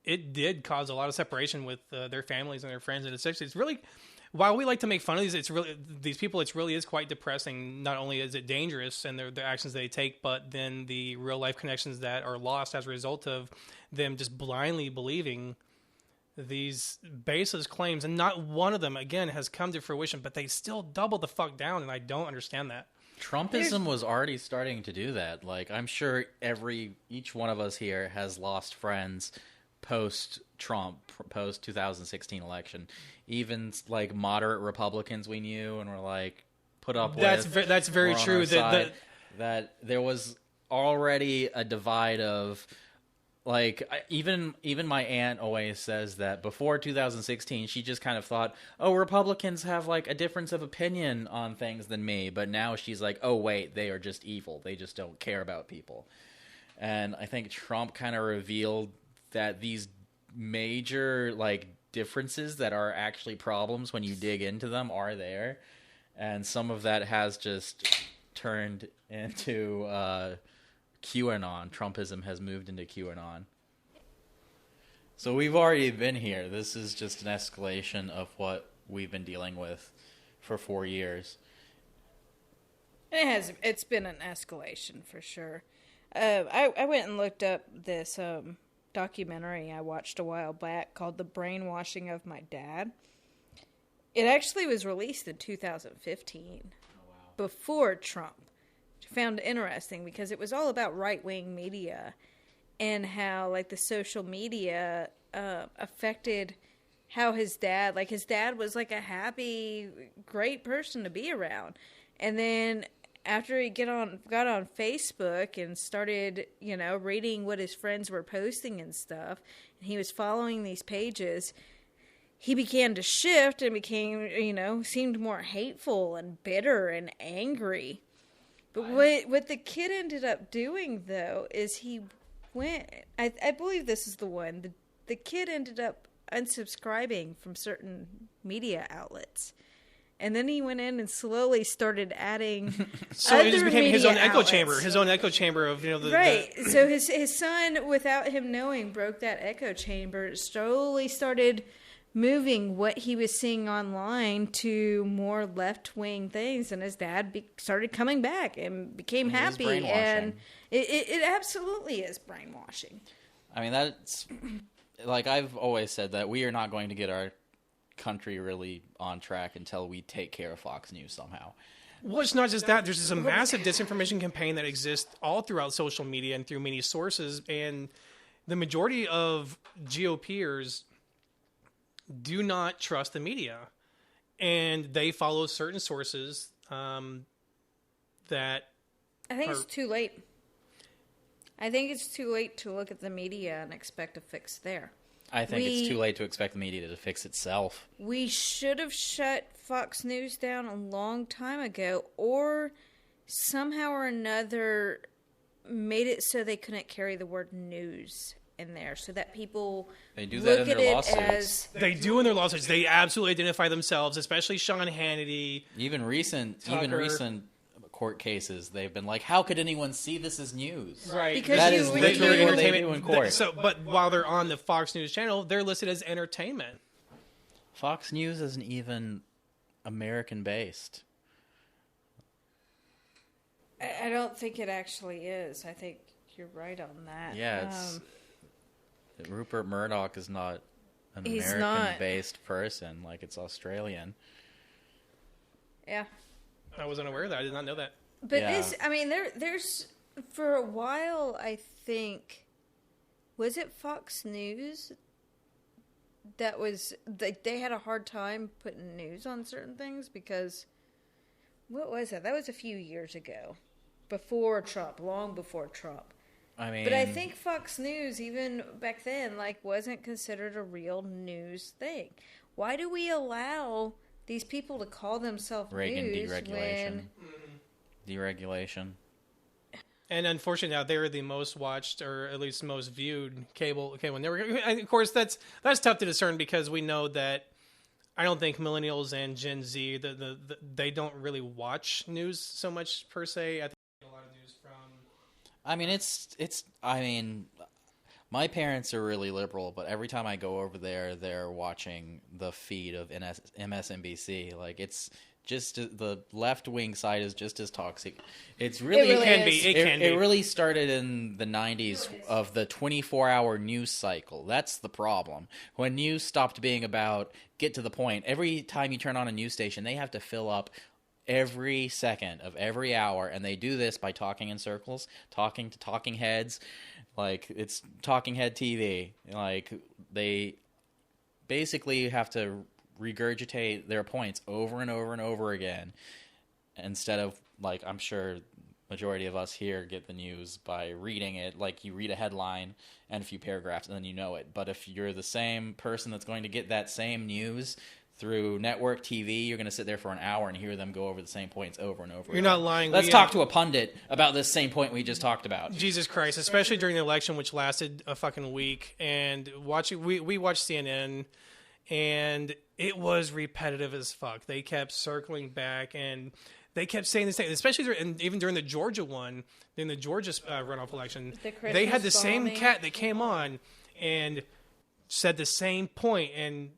it did cause a lot of separation with their families and their friends. And it's really, while we like to make fun of these people, it really is quite depressing. Not only is it dangerous and the actions they take, but then the real life connections that are lost as a result of them just blindly believing these baseless claims. And not one of them, again, has come to fruition, but they still double the fuck down, and I don't understand that. Trumpism was already starting to do that. Like, I'm sure each one of us here has lost friends post-Trump, post-2016 election. Even, like, moderate Republicans we knew and were, like, put up with. That's very true. That there was already a divide of... Like, even my aunt always says that before 2016, she just kind of thought, oh, Republicans have, like, a difference of opinion on things than me. But now she's like, oh, wait, they are just evil. They just don't care about people. And I think Trump kind of revealed that these major differences that are actually problems when you dig into them are there. And some of that has just turned into QAnon. Trumpism has moved into QAnon. So we've already been here. This is just an escalation of what we've been dealing with for 4 years. It's been an escalation for sure. I went and looked up this documentary I watched a while back called The Brainwashing of My Dad. It actually was released in 2015, before Trump. Which I found interesting because it was all about right-wing media and how the social media affected how his dad was a happy, great person to be around. And then after he got on Facebook and started, reading what his friends were posting and stuff, and he was following these pages, he began to shift and became, seemed more hateful and bitter and angry. But what the kid ended up doing, though, is he went, I believe this is the one, the kid ended up unsubscribing from certain media outlets. And then he went in and slowly started adding so other it just became his own media echo outlets. chamber. His own echo chamber of, right. So his son, without him knowing, broke that echo chamber, slowly started moving what he was seeing online to more left-wing things. And his dad started coming back and became happy. And it absolutely is brainwashing. I mean, that's... I've always said that we are not going to get our country really on track until we take care of Fox News somehow. Well, it's not just that. There's just a massive disinformation campaign that exists all throughout social media and through many sources, and the majority of GOPers do not trust the media, and they follow certain sources that... I think it's too late. I think it's too late to look at the media and expect a fix there. I think it's too late to expect the media to fix itself. We should have shut Fox News down a long time ago, or somehow or another made it so they couldn't carry the word news in there, so that people they do that look in at their it lawsuits. as... They do in their lawsuits. They absolutely identify themselves, especially Sean Hannity. Even recent court cases, they've been like, how could anyone see this as news? Right. Because that is literally what they do in court. But while they're on the Fox News channel, they're listed as entertainment. Fox News isn't even American-based. I don't think it actually is. I think you're right on that. Yeah, Rupert Murdoch is not an He's American-based person. It's Australian. Yeah. I wasn't aware of that. I did not know that. But there's for a while, I think, was it Fox News that was, they had a hard time putting news on certain things because, what was that? That was a few years ago, before Trump, long before Trump. But I think Fox News, even back then, wasn't considered a real news thing. Why do we allow these people to call themselves Reagan news deregulation. Deregulation. And unfortunately, now they're the most watched, or at least most viewed cable network. And of course, that's tough to discern because we know that I don't think millennials and Gen Z they don't really watch news so much per se. I think a lot of news from. My parents are really liberal, but every time I go over there, they're watching the feed of MSNBC. It's just the left-wing side is just as toxic. It really started in the 90s of the 24-hour news cycle. That's the problem. When news stopped being about get to the point, every time you turn on a news station, they have to fill up every second of every hour, and they do this by talking in circles, talking to talking heads. It's talking head TV. They basically have to regurgitate their points over and over and over again instead of, I'm sure majority of us here get the news by reading it. You read a headline and a few paragraphs and then you know it. But if you're the same person that's going to get that same news Through network TV, you're going to sit there for an hour and hear them go over the same points over and over. You're not lying. Let's talk to a pundit about this same point we just talked about. Jesus Christ, especially during the election, which lasted a fucking week, and we watched CNN, and it was repetitive as fuck. They kept circling back, and they kept saying the same, especially even during the Georgia one, during the Georgia runoff election. They had the same cat that came on and said the same point, and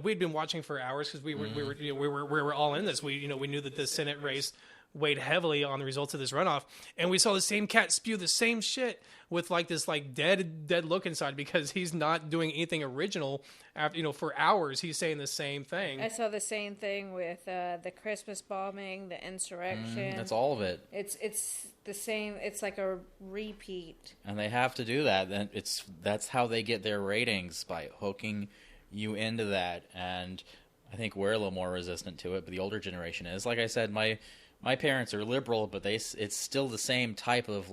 we'd been watching for hours because we were all in this. We knew that the Senate race weighed heavily on the results of this runoff, and we saw the same cat spew the same shit with this dead look inside because he's not doing anything original. After for hours, he's saying the same thing. I saw the same thing with the Christmas bombing, the insurrection. That's all of it. It's the same. It's like a repeat. And they have to do that. Then that's how they get their ratings, by hooking you into that. And I think we're a little more resistant to it, but the older generation is. Like I said, my parents are liberal, but it's still the same type of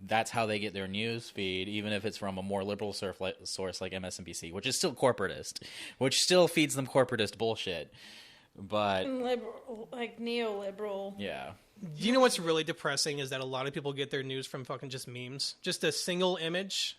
that's how they get their news feed, even if it's from a more liberal source like MSNBC, which is still corporatist, which still feeds them corporatist bullshit. But liberal, neoliberal. Yeah. You know what's really depressing is that a lot of people get their news from fucking just memes. Just a single image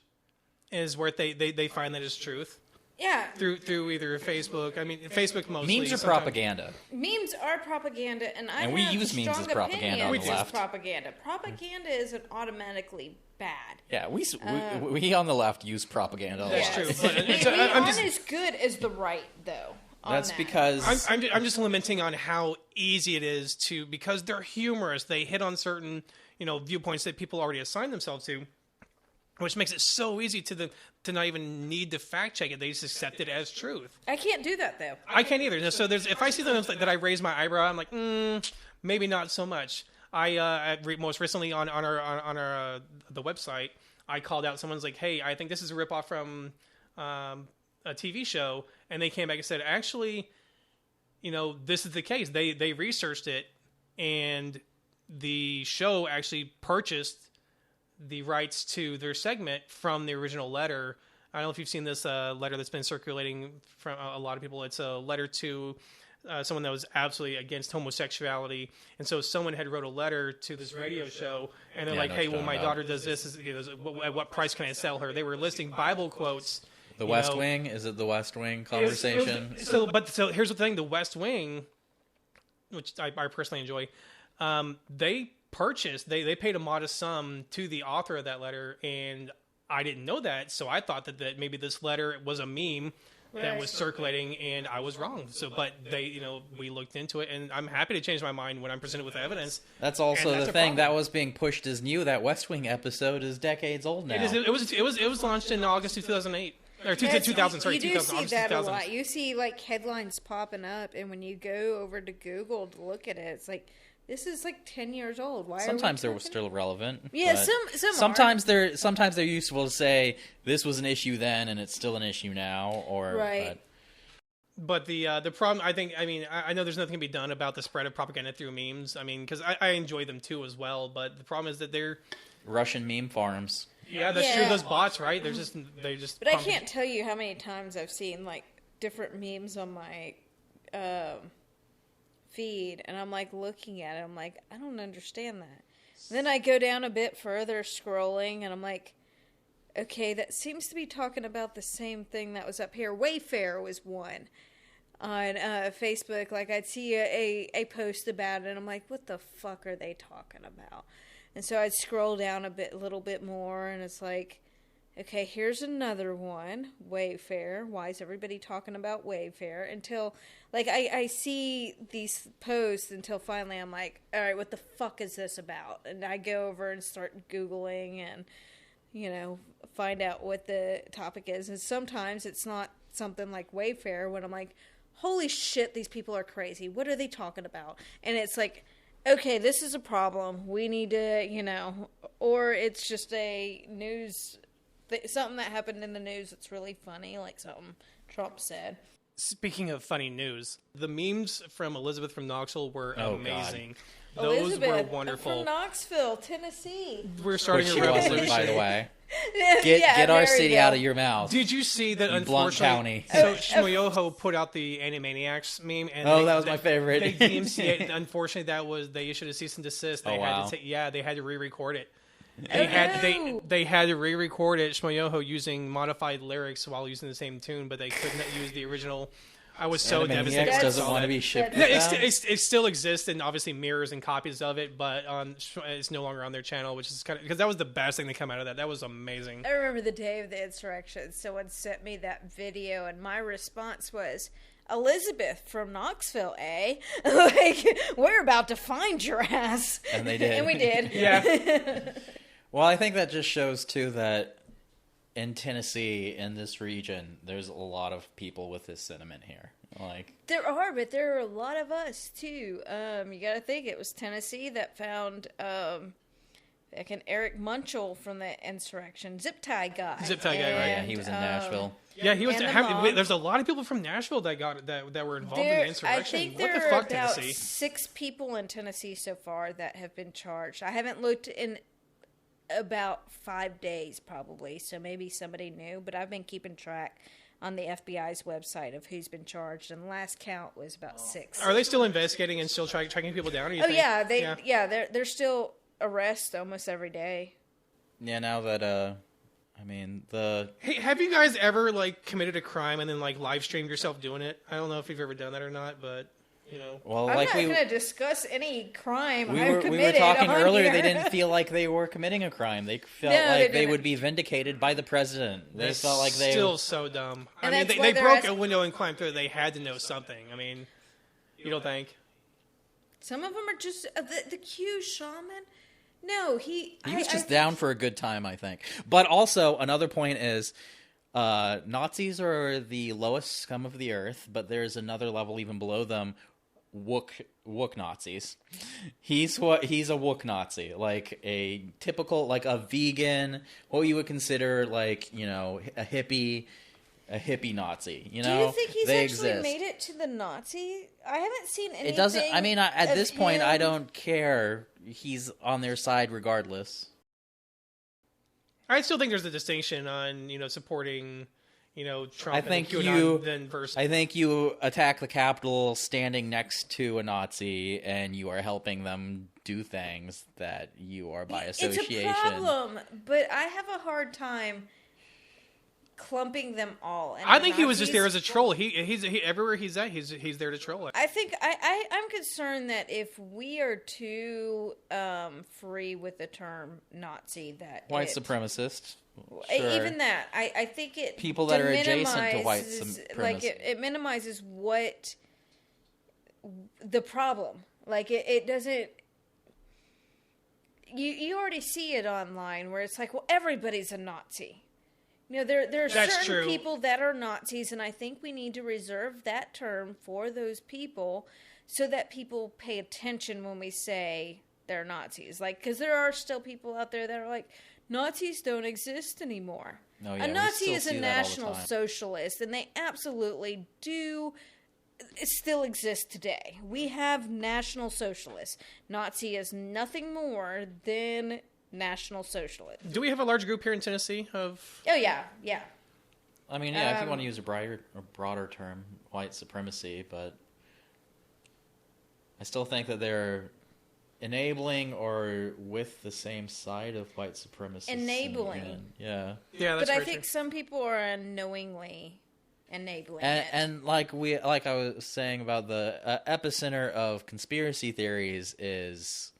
is where they find that is truth. Yeah. Through either Facebook. I mean, Facebook mostly. Memes are propaganda. Memes are propaganda, and we use memes as propaganda on the left. Propaganda. Propaganda isn't automatically bad. Yeah, we on the left use propaganda. That's true. We aren't as good as the right, though. That's because I'm just lamenting on how easy it is because they're humorous. They hit on certain viewpoints that people already assign themselves to, which makes it so easy to not even need to fact check it. They just accept it as truth. I can't do that, though. I can't either. So if I see them that I raise my eyebrow, I'm like, maybe not so much. I most recently on our the website, I called out someone's like, hey, I think this is a ripoff from a TV show, and they came back and said, actually, this is the case. They researched it, and the show actually purchased the rights to their segment from the original letter. I don't know if you've seen this letter that's been circulating from a lot of people. It's a letter to someone that was absolutely against homosexuality, and so someone had wrote a letter to this radio show, and they're like, "Hey, well, my daughter does this. At what price can I sell her?" They were listing Bible quotes. The West Wing? Is it the West Wing conversation? So here's the thing: the West Wing, which I personally enjoy, they purchased. They paid a modest sum to the author of that letter, and I didn't know that, so I thought that maybe this letter was a meme that was circulating, and I was wrong. But we looked into it, and I'm happy to change my mind when I'm presented with evidence. That's also the thing that was being pushed as new. That West Wing episode is decades old now. It was launched in August 2008. Or 2000, sorry, you do 2000, see that 2000. a lot. You see headlines popping up, and when you go over to Google to look at it, it's like, this is 10 years old. Why? Sometimes they're still relevant. Yeah, sometimes they're useful to say this was an issue then and it's still an issue now. Right. But the problem, I know there's nothing to be done about the spread of propaganda through memes. I mean, because I enjoy them too as well. But the problem is that they're Russian meme farms. Yeah, that's true. Those bots, right? They just. But I can't tell you how many times I've seen different memes on my feed, and I'm looking at it. I'm like, I don't understand that. And then I go down a bit further, scrolling, and I'm like, okay, that seems to be talking about the same thing that was up here. Wayfair was one on Facebook. I'd see a post about it, and I'm like, what the fuck are they talking about? And so I'd scroll down a little bit more, and it's like, okay, here's another one, Wayfair. Why is everybody talking about Wayfair? Until, I see these posts until finally I'm like, all right, what the fuck is this about? And I go over and start Googling and, find out what the topic is. And sometimes it's not something like Wayfair when I'm like, holy shit, these people are crazy. What are they talking about? And it's like, okay, this is a problem. We need to, or it's just a news, something that happened in the news that's really funny, like something Trump said. Speaking of funny news, the memes from Elizabeth from Knoxville were amazing. God. Those Elizabeth, were wonderful. From Knoxville, Tennessee. We're starting a revolution. By the way. Get our there city you go. out of your mouth. Did you see that? You Blunt Unfortunately, County. so Shmoyoho put out the Animaniacs meme, and Oh, that was my favorite. They DMCA. Unfortunately, they issued a cease and desist. They wow. they had to re-record it. No. They had to re-record it, Shmoyoho, using modified lyrics while using the same tune, but they couldn't use the original. I was so devastated. Animaniacs doesn't want to be shipped. No, with that? it still exists and obviously mirrors and copies of it, but it's no longer on their channel, which is kind of because that was the best thing to come out of that. That was amazing. I remember the day of the insurrection. Someone sent me that video, and my response was, Elizabeth from Knoxville, eh? Like, we're about to find your ass. And they did. And we did. Yeah. Well, I think that just shows, too, that in Tennessee, in this region, there's a lot of people with this sentiment here. Like, There are, but there are a lot of us, too. You gotta think, it was Tennessee that found, like an Eric Munchell from the insurrection, zip tie guy. Zip tie guy, right? yeah, he was in Nashville. Yeah, he was. And the mom. There's a lot of people from Nashville that were involved in the insurrection. I think what there the are fuck, about Tennessee? 6 people in Tennessee so far that have been charged. I haven't looked in about 5 days, probably, so maybe somebody knew, but I've been keeping track on the FBI's website of who's been charged, and the last count was about 6. Are they still investigating and still tracking people down? Or you think? Yeah, they're still arrests almost every day. Yeah, now that, I mean, Hey, have you guys ever committed a crime and then live streamed yourself doing it? I don't know if you've ever done that or not, but well, I'm like not going to discuss any crime I've committed. we were talking on earlier, here. they didn't feel like they were committing a crime. They felt No, like they they would didn't. be vindicated by the president. They That's felt like they still so dumb. And I mean, that's they why they're broke asking- a window and climbed through it. They had to know something. I mean, you don't think? Some of them are just the Q shaman. No, He was just down for a good time, I think. But also, another point is, Nazis are the lowest scum of the earth, but there's another level even below them, Wook Nazis. He's a Wook Nazi, like a typical, like a vegan, what you would consider a hippie Nazi. You know, do you think he's they actually exist. made it to the Nazi? I haven't seen anything. It doesn't. I mean, at of this point, I him. don't care. He's on their side regardless. I still think there's a distinction on supporting Trump. I think and you. QAnon than versus. I think you attack the Capitol standing next to a Nazi, and you are helping them do things that you are by association. It's a problem, but I have a hard time clumping them all. And I think he was just there as Nazis- a troll. He's everywhere he's at. He's there to troll it. I think I'm concerned that if we are too free with the term Nazi, that White it- supremacist. Even that, I think it People that are adjacent to white deminimizes- supremacy. like it minimizes what the problem. Like it doesn't. You already see it online where it's like, well, everybody's a Nazi. There are That's certain true. people that are Nazis, and I think we need to reserve that term for those people so that people pay attention when we say they're Nazis. Because there are still people out there that are like, Nazis don't exist anymore. Oh, yeah, A we Nazi still is a see that all the national time. socialist, and they absolutely do still exist today. We have national socialists. Nazi is nothing more than National Socialist. Do we have a large group here in Tennessee of? Oh yeah. I mean, yeah, if you want to use a broader term, white supremacy, but I still think that they're enabling or with the same side of white supremacy. Enabling. Yeah. Yeah, that's But I very think true. some people are unknowingly enabling it. And like I was saying about the epicenter of conspiracy theories is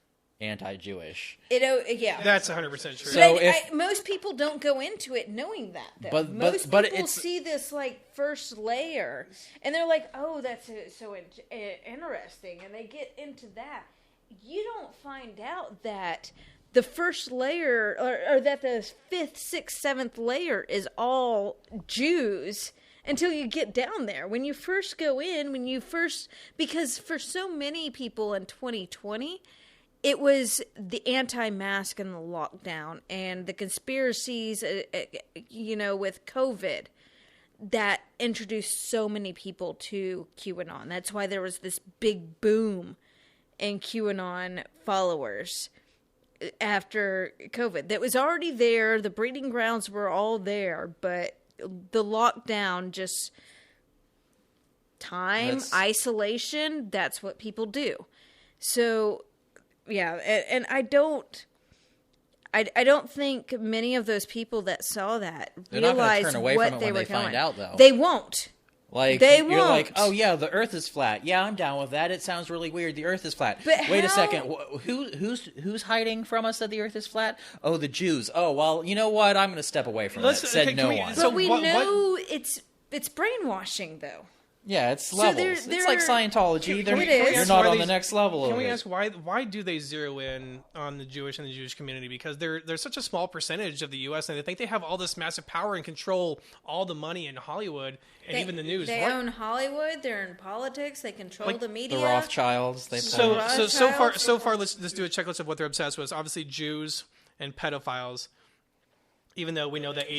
anti-Jewish. Yeah. That's 100% true. So But most people don't go into it knowing that, though. But Most people it's see this first layer, and they're like, "Oh, that's so interesting," and they get into that. You don't find out that the first layer, or that the 5th, 6th, 7th layer is all Jews until you get down there. When you first go in, because for so many people in 2020. It was the anti-mask and the lockdown and the conspiracies, with COVID that introduced so many people to QAnon. That's why there was this big boom in QAnon followers. after COVID. That was already there. The breeding grounds were all there, but the lockdown just isolation, that's what people do. So, yeah, and I don't think many of those people that saw that realized what they were find out, though. They won't. Like, they you're won't. like, oh yeah, the Earth is flat. Yeah, I'm down with that. It sounds really weird. The Earth is flat. But wait a second. Who's hiding from us that the Earth is flat? Oh, the Jews. Oh well, you know what? I'm going to step away from that. Said no one. But we know it's brainwashing, though. Yeah, it's levels. It's like Scientology. You're not on the next level. Can we ask why do they zero in on the Jewish and the Jewish community? Because they're such a small percentage of the U.S. and they think they have all this massive power and control all the money in Hollywood and even the news. They own Hollywood. They're in politics. They control the media. The Rothschilds. So far, let's do a checklist of what they're obsessed with. Obviously, Jews and pedophiles. Even though we know that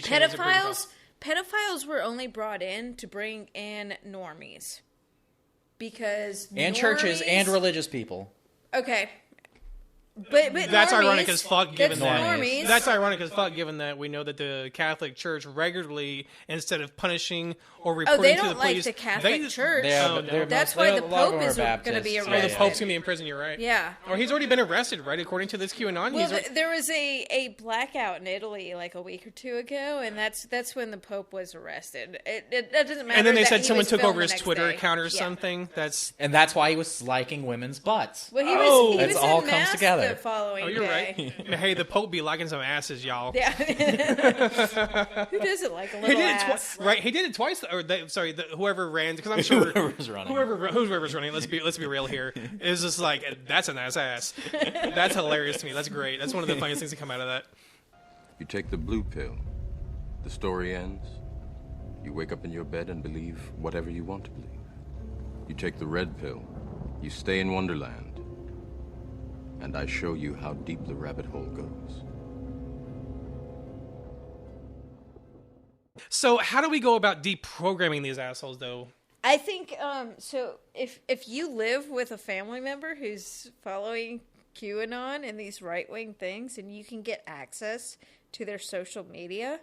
Pedophiles were only brought in to bring in normies. Because churches and religious people. Okay. But that's ironic as fuck given that that's ironic as fuck given that we know that the Catholic Church regularly, instead of punishing or reporting to the police, like the Catholic Church. That's why the Pope is going to be arrested. The Pope's going to be in prison. You're right. Yeah. Or he's already been arrested, right? According to this QAnon. Well, there was a blackout in Italy like a week or two ago, and that's when the Pope was arrested. That doesn't matter. And then they said someone took over his Twitter account or something. And that's why he was liking women's butts. Well, he was it all comes together. The following you're day. Right. Hey, the Pope be liking some asses, y'all. Yeah. Who doesn't like a little ass? Right. He did it twice. Whoever ran, because I'm sure whoever's running. Whoever's running. Let's be real here. Is just like, that's a nice ass. That's hilarious to me. That's great. That's one of the funniest things to come out of that. You take the blue pill. The story ends. You wake up in your bed and believe whatever you want to believe. You take the red pill. You stay in Wonderland. And I show you how deep the rabbit hole goes. So how do we go about deprogramming these assholes, though? I think, so if you live with a family member who's following QAnon and these right-wing things, and you can get access to their social media,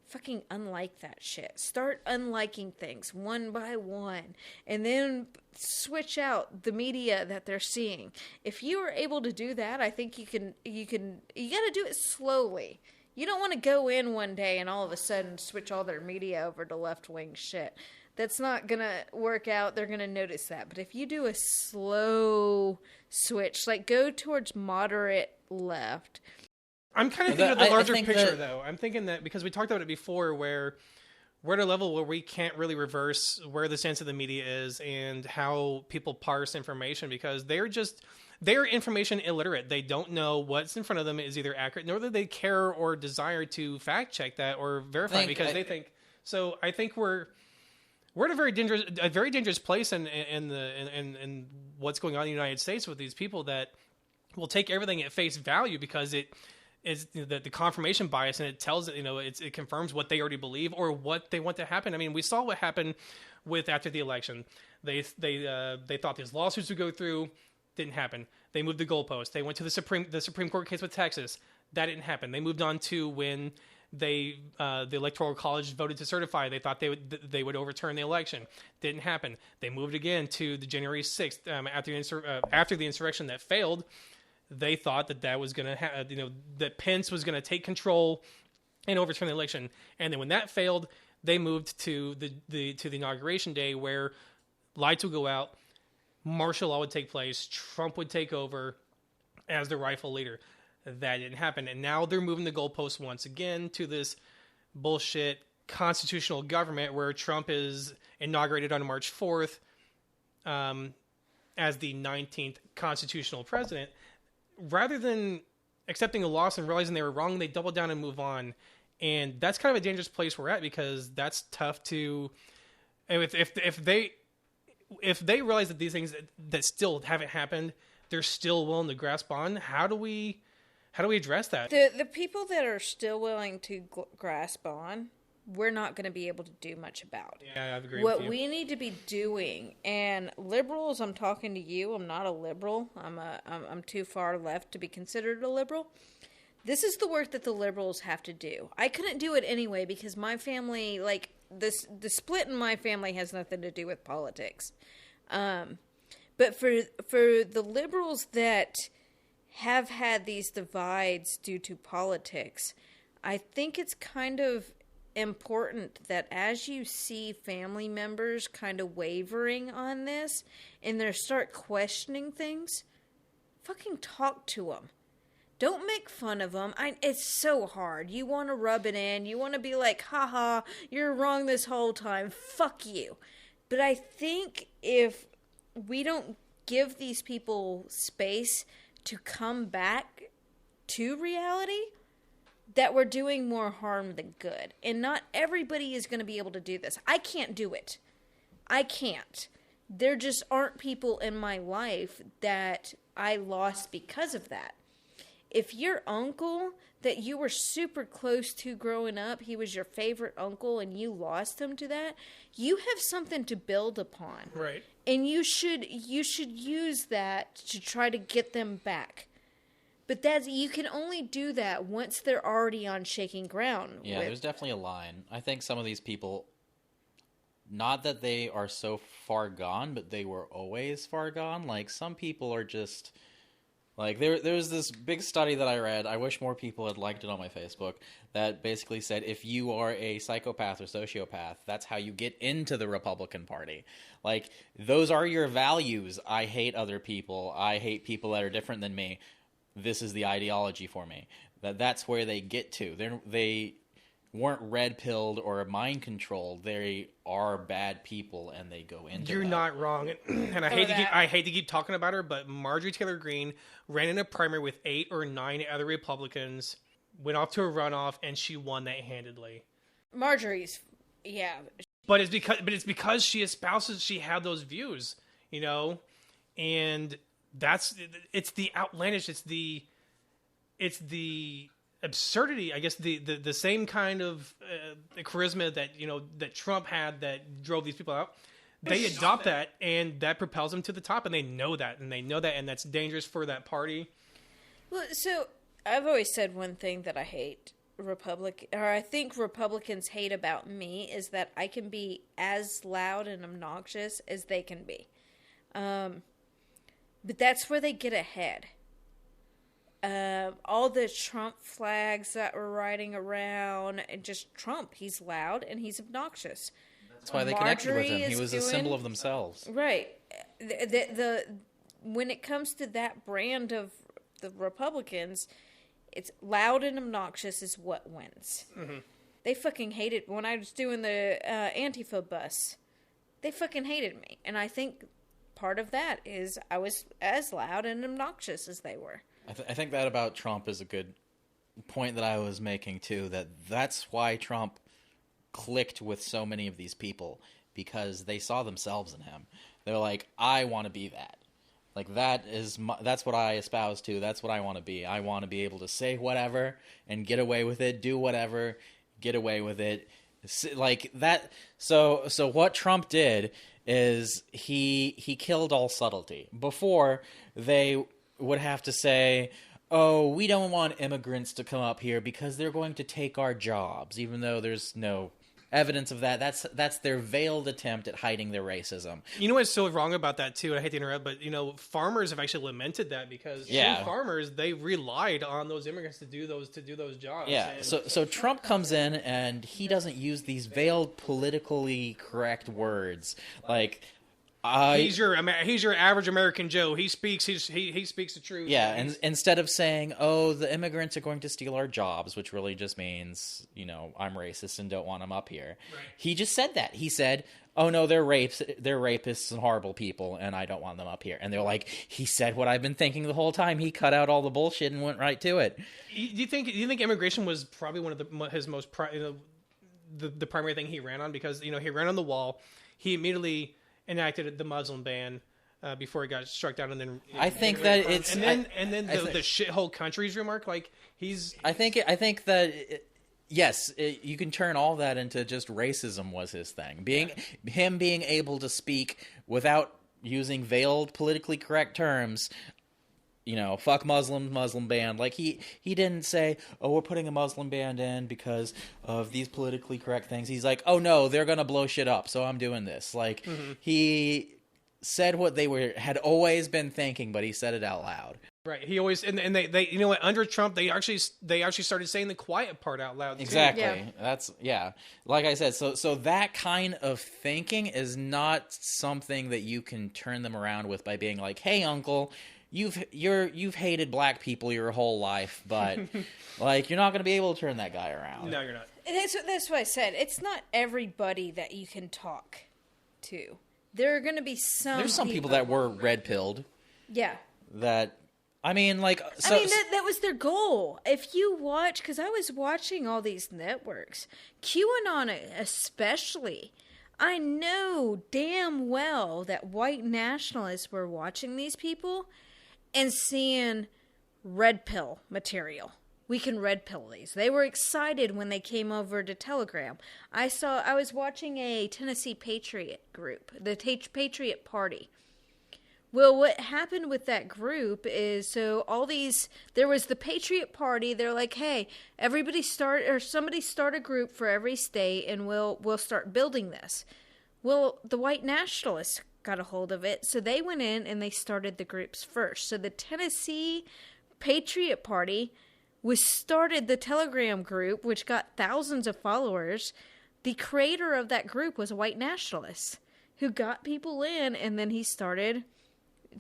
fucking unlike that shit. Start unliking things one by one, and then switch out the media that they're seeing. If you are able to do that, I think you gotta do it slowly. You don't want to go in one day and all of a sudden switch all their media over to left-wing shit. That's not gonna work out. They're gonna notice that. But if you do a slow switch, like go towards moderate left. I'm kind of thinking of the larger picture, though. I'm thinking that because we talked about it before, where we're at a level where we can't really reverse where the stance of the media is and how people parse information, because they're information illiterate. They don't know what's in front of them is either accurate, nor do they care or desire to fact check that or verify it, because they think. So I think we're at a very dangerous place in what's going on in the United States with these people that will take everything at face value because it is the confirmation bias, and it tells it confirms what they already believe or what they want to happen. I mean, we saw what happened after the election. They thought these lawsuits would go through, didn't happen. They moved the goalpost. They went to the Supreme Court case with Texas, that didn't happen. They moved on to when the Electoral College voted to certify. They thought they would overturn the election, didn't happen. They moved again to the January 6th after the insurrection that failed. They thought that was going to that Pence was going to take control and overturn the election. And then when that failed, they moved to the inauguration day, where lights would go out, martial law would take place, Trump would take over as the rightful leader. That didn't happen. And now they're moving the goalposts once again to this bullshit constitutional government where Trump is inaugurated on March 4th as the 19th constitutional president. Rather than accepting a loss and realizing they were wrong, they double down and move on. And that's kind of a dangerous place we're at, because that's tough to... If they realize that these things that still haven't happened, they're still willing to grasp on, how do we address that? The people that are still willing to grasp on we're not going to be able to do much about. Yeah, I agree What with you. we need to be doing, and liberals, I'm talking to you. I'm not a liberal. I'm too far left to be considered a liberal. This is the work that the liberals have to do. I couldn't do it anyway because my family, like the split in my family, has nothing to do with politics. But for the liberals that have had these divides due to politics, I think it's kind of important that as you see family members kind of wavering on this and they start questioning things, fucking talk to them. Don't make fun of them. It's so hard. You want to rub it in. You want to be like, haha, you're wrong this whole time. Fuck you. But I think if we don't give these people space to come back to reality, that we're doing more harm than good. And not everybody is going to be able to do this. I can't do it. I can't. There just aren't people in my life that I lost because of that. If your uncle that you were super close to growing up, he was your favorite uncle and you lost him to that, you have something to build upon. Right. And you should use that to try to get them back. But you can only do that once they're already on shaking ground. Yeah, there's definitely a line. I think some of these people, not that they are so far gone, but they were always far gone. Like, some people are just... Like, there's this big study that I read, I wish more people had liked it on my Facebook, that basically said if you are a psychopath or sociopath, that's how you get into the Republican Party. Like, those are your values. I hate other people. I hate people that are different than me. This is the ideology for me. That's where they get to. They weren't red-pilled or mind-controlled. They are bad people, and they go into You're that. not wrong. And I hate to keep talking about her, but Marjorie Taylor Greene ran in a primary with 8 or 9 other Republicans, went off to a runoff, and she won that handedly. Marjorie's, yeah. But it's because she had those views, you know, and it's the outlandish, it's the absurdity, I guess, the same kind of charisma that, you know, that Trump had that drove these people out. They adopt that, and that propels them to the top, and they know that, and that's dangerous for that party. Well, so I've always said one thing that I hate I think Republicans hate about me is that I can be as loud and obnoxious as they can be. But that's where they get ahead. All the Trump flags that were riding around, and just Trump, he's loud and he's obnoxious. That's why they connected with him. He was a symbol of themselves. Right. When it comes to that brand of the Republicans, it's loud and obnoxious is what wins. Mm-hmm. They fucking hated when I was doing the Antifa bus. They fucking hated me, and I think part of that is I was as loud and obnoxious as they were. I think that about Trump is a good point that I was making, too, that's why Trump clicked with so many of these people, because they saw themselves in him. They're like, I want to be that. Like, that's what I espouse to. That's what I want to be. I want to be able to say whatever and get away with it, do whatever, get away with it. Like, that. So what Trump did is he killed all subtlety. Before, they would have to say, oh, we don't want immigrants to come up here because they're going to take our jobs, even though there's no evidence of that. That's their veiled attempt at hiding their racism. You know what's so wrong about that, too? I hate to interrupt, but, you know, farmers have actually lamented that because some farmers, they relied on those immigrants to do those jobs. Yeah, and so Trump comes in and he doesn't use these veiled, politically correct words. Like, he's your average American Joe. He speaks the truth. Yeah, and instead of saying, "Oh, the immigrants are going to steal our jobs," which really just means, you know, I'm racist and don't want them up here. Right. He just said that. He said, "Oh no, they're rapists and horrible people, and I don't want them up here." And they're like, "He said what I've been thinking the whole time. He cut out all the bullshit and went right to it." Do you think immigration was probably one of his most the primary thing he ran on? Because, you know, he ran on the wall. He immediately enacted the Muslim ban before it got struck down, and then I think that it's and then the shithole countries remark, like, he's. I think that yes, you can turn all that into just racism was his thing. Him being able to speak without using veiled politically correct terms. Fuck Muslim ban. Like he didn't say, oh, we're putting a Muslim ban in because of these politically correct things. He's like, oh no, they're gonna blow shit up, so I'm doing this. Like he said what they had always been thinking, but he said it out loud. Right. He always and they you know what, under Trump they actually started saying the quiet part out loud too. Exactly. Yeah. That's like I said, so that kind of thinking is not something that you can turn them around with by being like, hey uncle, you've hated black people your whole life, but like you're not going to be able to turn that guy around. No, you're not. And that's what I said. It's not everybody that you can talk to. There are going to be There's some people that were red-pilled. Yeah. That, I mean, like... that was their goal. If you watch... Because I was watching all these networks. QAnon especially. I know damn well that white nationalists were watching these people and seeing red pill material. We can red pill these. They were excited when they came over to Telegram. I was watching a Tennessee Patriot group, the Patriot Party. Well, what happened with that group is, there was the Patriot Party. They're like, hey, somebody start a group for every state and we'll start building this. Well, the white nationalists got a hold of it, so they went in and they started the groups first. So the Tennessee Patriot Party started the Telegram group, which got thousands of followers. The creator of that group was a white nationalist who got people in, and then he started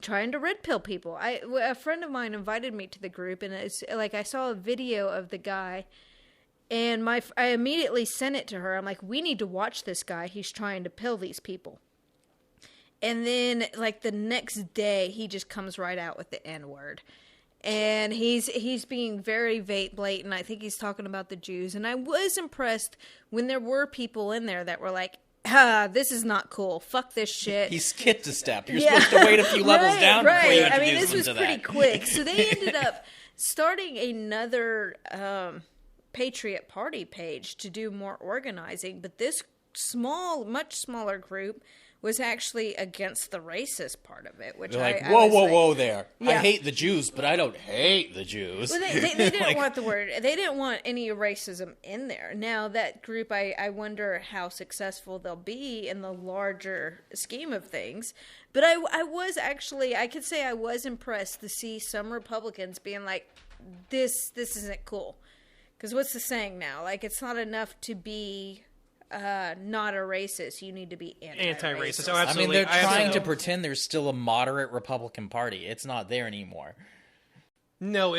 trying to red pill people. A friend of mine invited me to the group, and it's like I saw a video of the guy, and I immediately sent it to her. I'm like, we need to watch this guy. He's trying to pill these people. And then, like, the next day, he just comes right out with the N-word. And he's being very blatant. I think he's talking about the Jews. And I was impressed when there were people in there that were like, this is not cool. Fuck this shit. He skipped a step. You're supposed to wait a few levels down before you introduce this was pretty quick. So they ended up starting another Patriot Party page to do more organizing. But this much smaller group was actually against the racist part of it, which They're like, whoa there. Yeah. I hate the Jews, but I don't hate the Jews. Well, they didn't want the word. They didn't want any racism in there. Now, that group, I wonder how successful they'll be in the larger scheme of things. But I could say I was impressed to see some Republicans being like, this isn't cool. Because what's the saying now? Like, it's not enough to be... not a racist. You need to be anti-racist. Oh, absolutely. I mean, they're trying to pretend there's still a moderate Republican Party. It's not there anymore. No,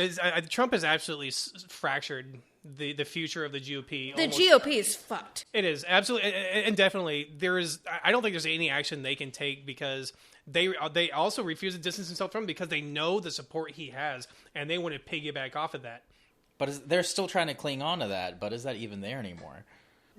Trump has absolutely fractured the future of the GOP. The GOP is fucked. It is absolutely, and definitely there is. I don't think there's any action they can take because they also refuse to distance themselves from him because they know the support he has and they want to piggyback off of that. But they're still trying to cling on to that. But is that even there anymore?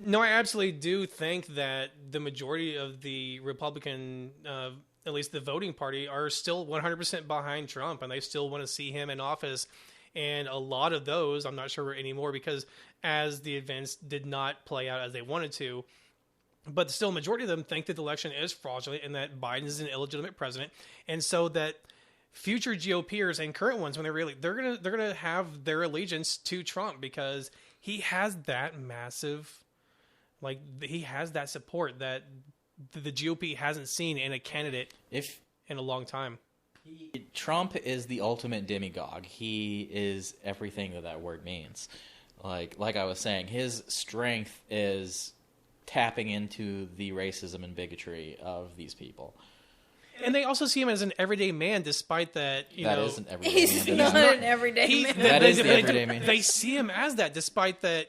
No, I absolutely do think that the majority of the Republican, at least the voting party, are still 100% behind Trump, and they still want to see him in office. And a lot of those, I'm not sure anymore, because as the events did not play out as they wanted to, but still, majority of them think that the election is fraudulent and that Biden is an illegitimate president, and so that future GOPers and current ones, when they're gonna have their allegiance to Trump because he has that massive. Like, he has that support that the GOP hasn't seen in a candidate in a long time. Trump is the ultimate demagogue. He is everything that word means. Like I was saying, his strength is tapping into the racism and bigotry of these people. And they also see him as an everyday man, despite that, that is an everyday he's man. Not an everyday man. That is the everyday man. They see him as that, despite that.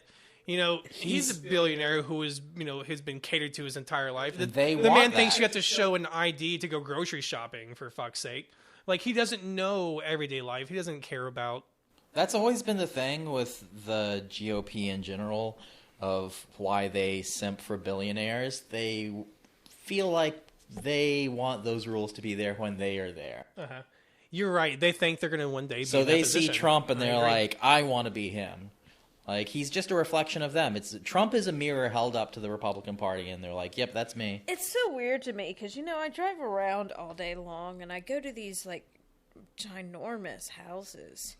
He's a billionaire who is, has been catered to his entire life. The man thinks you have to show an ID to go grocery shopping, for fuck's sake. Like, he doesn't know everyday life. He doesn't care about... That's always been the thing with the GOP in general, of why they simp for billionaires. They feel like they want those rules to be there when they are there. Uh-huh. You're right. They think they're going to one day be So in that they position. see Trump and they're like, I want to be him. Like, he's just a reflection of them. Trump is a mirror held up to the Republican Party, and they're like, yep, that's me. It's so weird to me because, I drive around all day long and I go to these, like, ginormous houses.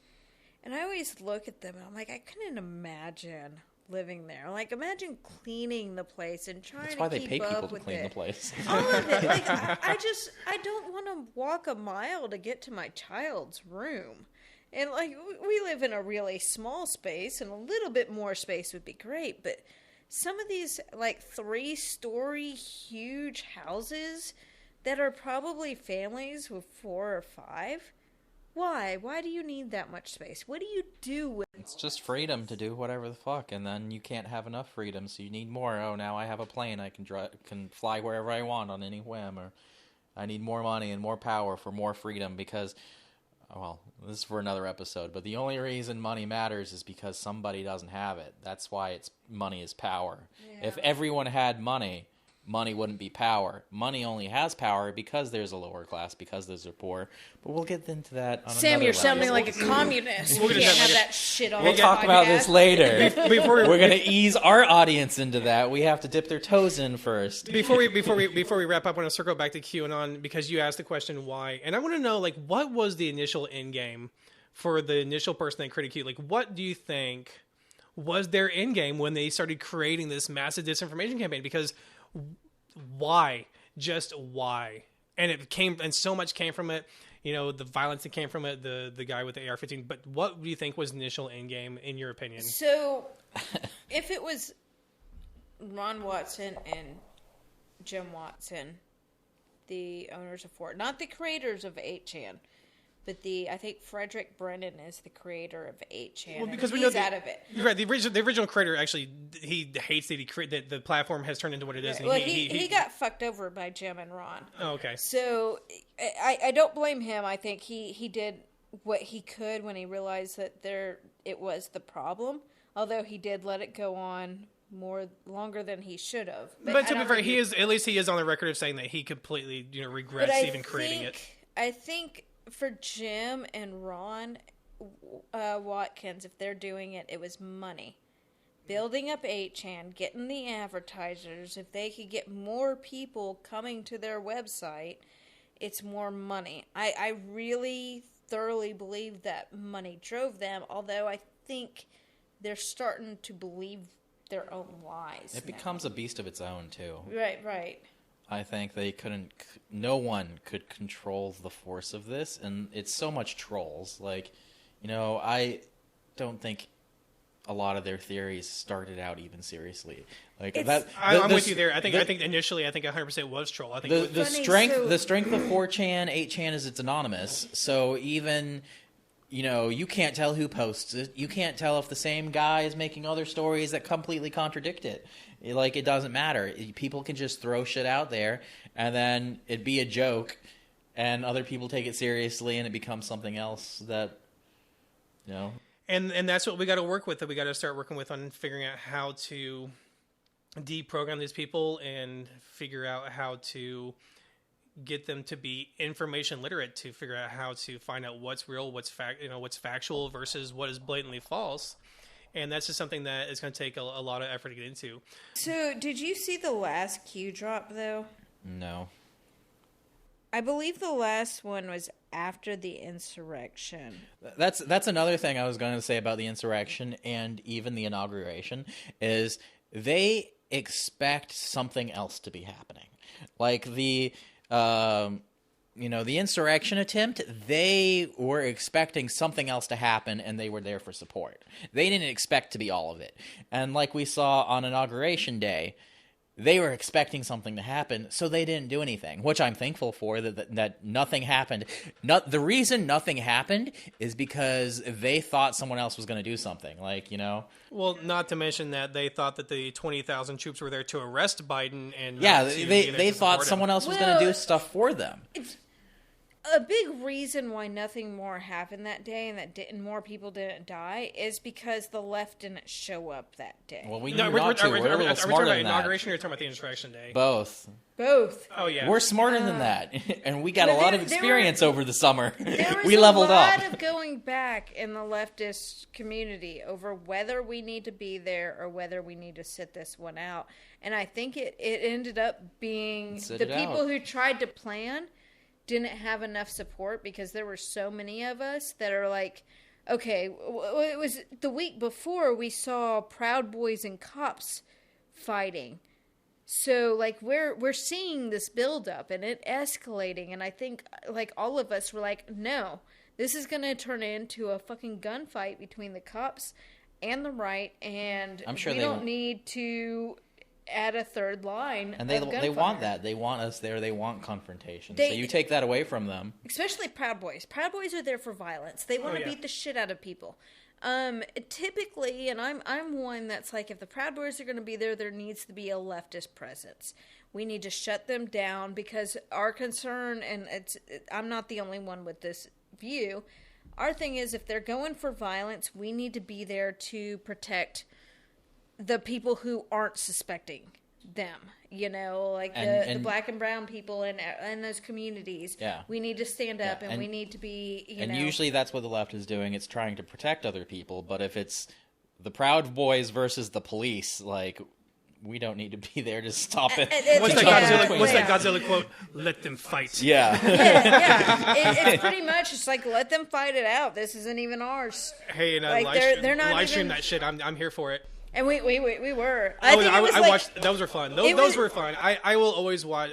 And I always look at them and I'm like, I couldn't imagine living there. Like, imagine cleaning the place and trying to keep up with it. That's why they pay people to clean the place. All of it. Like, I don't want to walk a mile to get to my child's room. And, like, we live in a really small space, and a little bit more space would be great. But some of these, like, 3-story huge houses that are probably families with 4 or 5, why? Why do you need that much space? What do you do with it? It's just freedom to do whatever the fuck, and then you can't have enough freedom, so you need more. Oh, now I have a plane. I can fly wherever I want on any whim, or I need more money and more power for more freedom because... Well, this is for another episode, but the only reason money matters is because somebody doesn't have it. That's why money is power. Yeah. If everyone had money, money wouldn't be power. Money only has power because there's a lower class, because there's a poor. But we'll get into that on Sam, another you're level. sounding like a communist. We can't have that shit on We'll talk about this later. We're going to ease our audience into that. We have to dip their toes in first. Before we wrap up, I want to circle back to QAnon because you asked the question why, and I want to know, like, what was the initial end game for the initial person that created Q? Like, what do you think was their end game when they started creating this massive disinformation campaign? Because why? Just why? And it came, and so much came from it. The violence that came from it, the guy with the AR-15. But what do you think was the initial end game, in your opinion? So, if it was Ron Watson and Jim Watson, the owners of Ford, not the creators of 8chan, but I think Frederick Brennan is the creator of 8chan. Well, because he's out of it. Right, the original creator actually, he hates that the platform has turned into what it is. Right. Well, he got fucked over by Jim and Ron. Oh, okay. So I don't blame him. I think he did what he could when he realized that it was the problem. Although he did let it go on longer than he should have. But to be fair, he is on the record of saying that he completely regrets even creating it. I think for Jim and Ron Watkins, if they're doing it, it was money. Building up 8chan, getting the advertisers. If they could get more people coming to their website, it's more money. I really thoroughly believe that money drove them, although I think they're starting to believe their own lies. It becomes a beast of its own, too. Right. I think no one could control the force of this, and it's so much trolls. Like, I don't think a lot of their theories started out even seriously. Like I'm with you there. I think initially 100% was troll. I think the strength of 4chan, 8chan is it's anonymous. So even you can't tell who posts it. You can't tell if the same guy is making other stories that completely contradict it. Like, it doesn't matter. People can just throw shit out there, and then it'd be a joke, and other people take it seriously, and it becomes something else that, And that's what we got to work with. That we got to start working with on figuring out how to deprogram these people and figure out how to get them to be information literate, to figure out how to find out what's real, what's factual versus what is blatantly false. And that's just something that is going to take a lot of effort to get into. So, did you see the last Q drop, though? No. I believe the last one was after the insurrection. That's another thing I was going to say about the insurrection and even the inauguration, is they expect something else to be happening. Like the insurrection attempt, they were expecting something else to happen, and they were there for support. They didn't expect to be all of it. And like we saw on Inauguration Day, they were expecting something to happen, so they didn't do anything, which I'm thankful for, that nothing happened. The reason nothing happened is because they thought someone else was going to do something, Well, not to mention that they thought that the 20,000 troops were there to arrest Biden, and they thought someone else was going to do stuff for them. a big reason why nothing more happened that day and that more people didn't die is because the left didn't show up that day. Well, we No, knew we're not to. talking We're a little about smarter than inauguration, that. or you're talking about the insurrection day? Both. Both. Oh, yeah. We're smarter than that, and we got a But lot there- of there experience were- over the summer. There was We a leveled lot up. of going back in the leftist community over whether we need to be there or whether we need to sit this one out. And I think it ended up being Sit the it people out. who tried to plan didn't have enough support because there were so many of us that are like, okay, it was the week before we saw Proud Boys and cops fighting. So, like, we're seeing this buildup and it escalating, and I think, like, all of us were like, no, this is going to turn into a fucking gunfight between the cops and the right, and I'm sure we they- don't need to add a third line And of they want gunfire. that. They want us there. They want confrontation. They- So you take that away from them. Especially Proud Boys. Proud Boys are there for violence. They want to yeah. beat the shit out of people. Typically, and I'm one that's like, if the Proud Boys are going to be there, there needs to be a leftist presence. We need to shut them down because our concern, and I'm not the only one with this view, our thing is if they're going for violence, we need to be there to protect the people who aren't suspecting them. You know, like the black and brown people in those communities. Yeah. We need to stand up, Yeah, and we need to be, And usually that's what the left is doing. It's trying to protect other people. But if it's the Proud Boys versus the police, like, we don't need to be there to stop it. What's to that talk Godzilla? between What's them. that Godzilla quote? Let them fight. Yeah. It's pretty much, it's like, let them fight it out. This isn't even ours. Hey, and Like, they're not live stream even- that shit. I'm here for it. And we were. I think it was like, watched. Those were fun. Those were fun. I will always watch.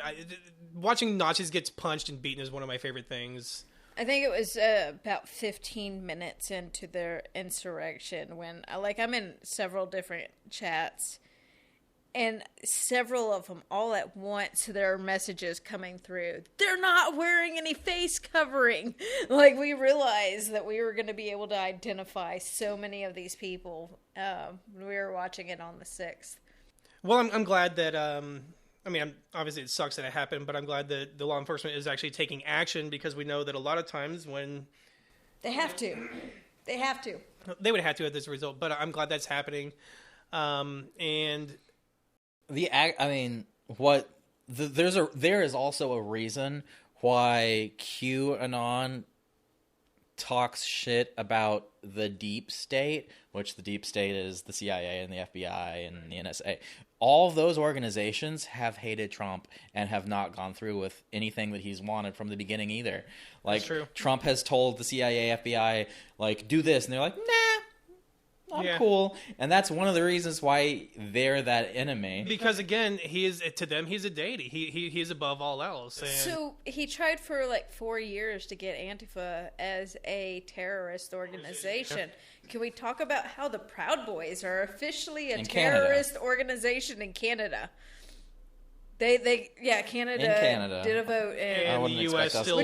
Watching Nazis get punched and beaten is one of my favorite things. I think it was about 15 minutes into their insurrection when, I'm in several different chats, and several of them all at once, there are messages coming through. They're not wearing any face covering. Like, we realized that we were going to be able to identify so many of these people when we were watching it on the 6th. Well, I'm glad that. Obviously it sucks that it happened, but I'm glad that the law enforcement is actually taking action because we know that a lot of times when They have to. They have to. they would have to at this result, but I'm glad that's happening. And There is also a reason why QAnon talks shit about the deep state, which the deep state is the CIA and the FBI and the NSA. All those organizations have hated Trump and have not gone through with anything that he's wanted from the beginning either. Like, That's true. Trump has told the CIA, FBI, like, do this, and they're like, nah, I'm cool. And that's one of the reasons why they're that enemy. because again, to them he's a deity. He is above all else. And So he tried for 4 years to get Antifa as a terrorist organization. Can we talk about how the Proud Boys are officially a In Canada. terrorist organization in Canada? Canada, In Canada. did a vote, I And wouldn't the expect US us still to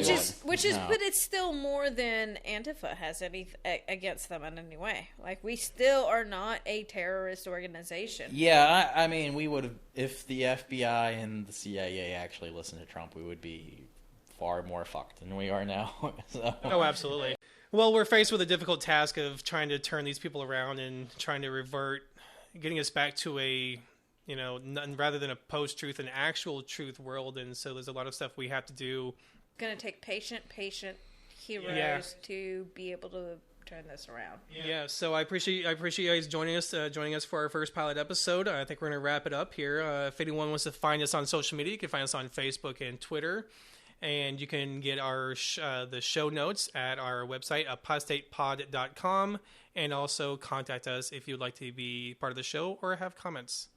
which do is that. No. but it's still more than Antifa has any against them in any way. Like, we still are not a terrorist organization. Yeah, I mean, we would have, if the FBI and the CIA actually listened to Trump, we would be far more fucked than we are now. So. Oh, absolutely. Well, we're faced with a difficult task of trying to turn these people around and trying to revert, getting us back to a, rather than a post-truth, an actual truth world. And so there's a lot of stuff we have to do. It's going to take patient heroes Yeah. to be able to turn this around. Yeah, so I appreciate you guys joining us for our first pilot episode. I think we're going to wrap it up here. If anyone wants to find us on social media, you can find us on Facebook and Twitter. And you can get our the show notes at our website, apostatepod.com, and also contact us if you'd like to be part of the show or have comments.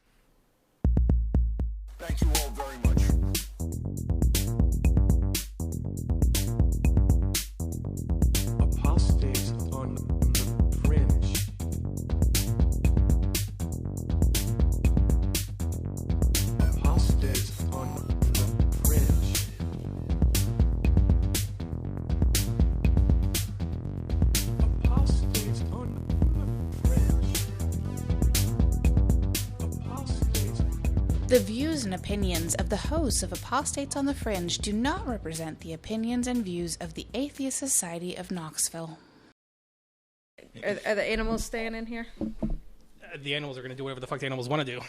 Thank you all very much. Apostates on the fringe. Apostates on the fringe. Apostates on the fringe. Apostates The views and opinions of the hosts of Apostates on the Fringe do not represent the opinions and views of the Atheist Society of Knoxville. Are the animals staying in here? The animals are going to do whatever the fuck the animals want to do.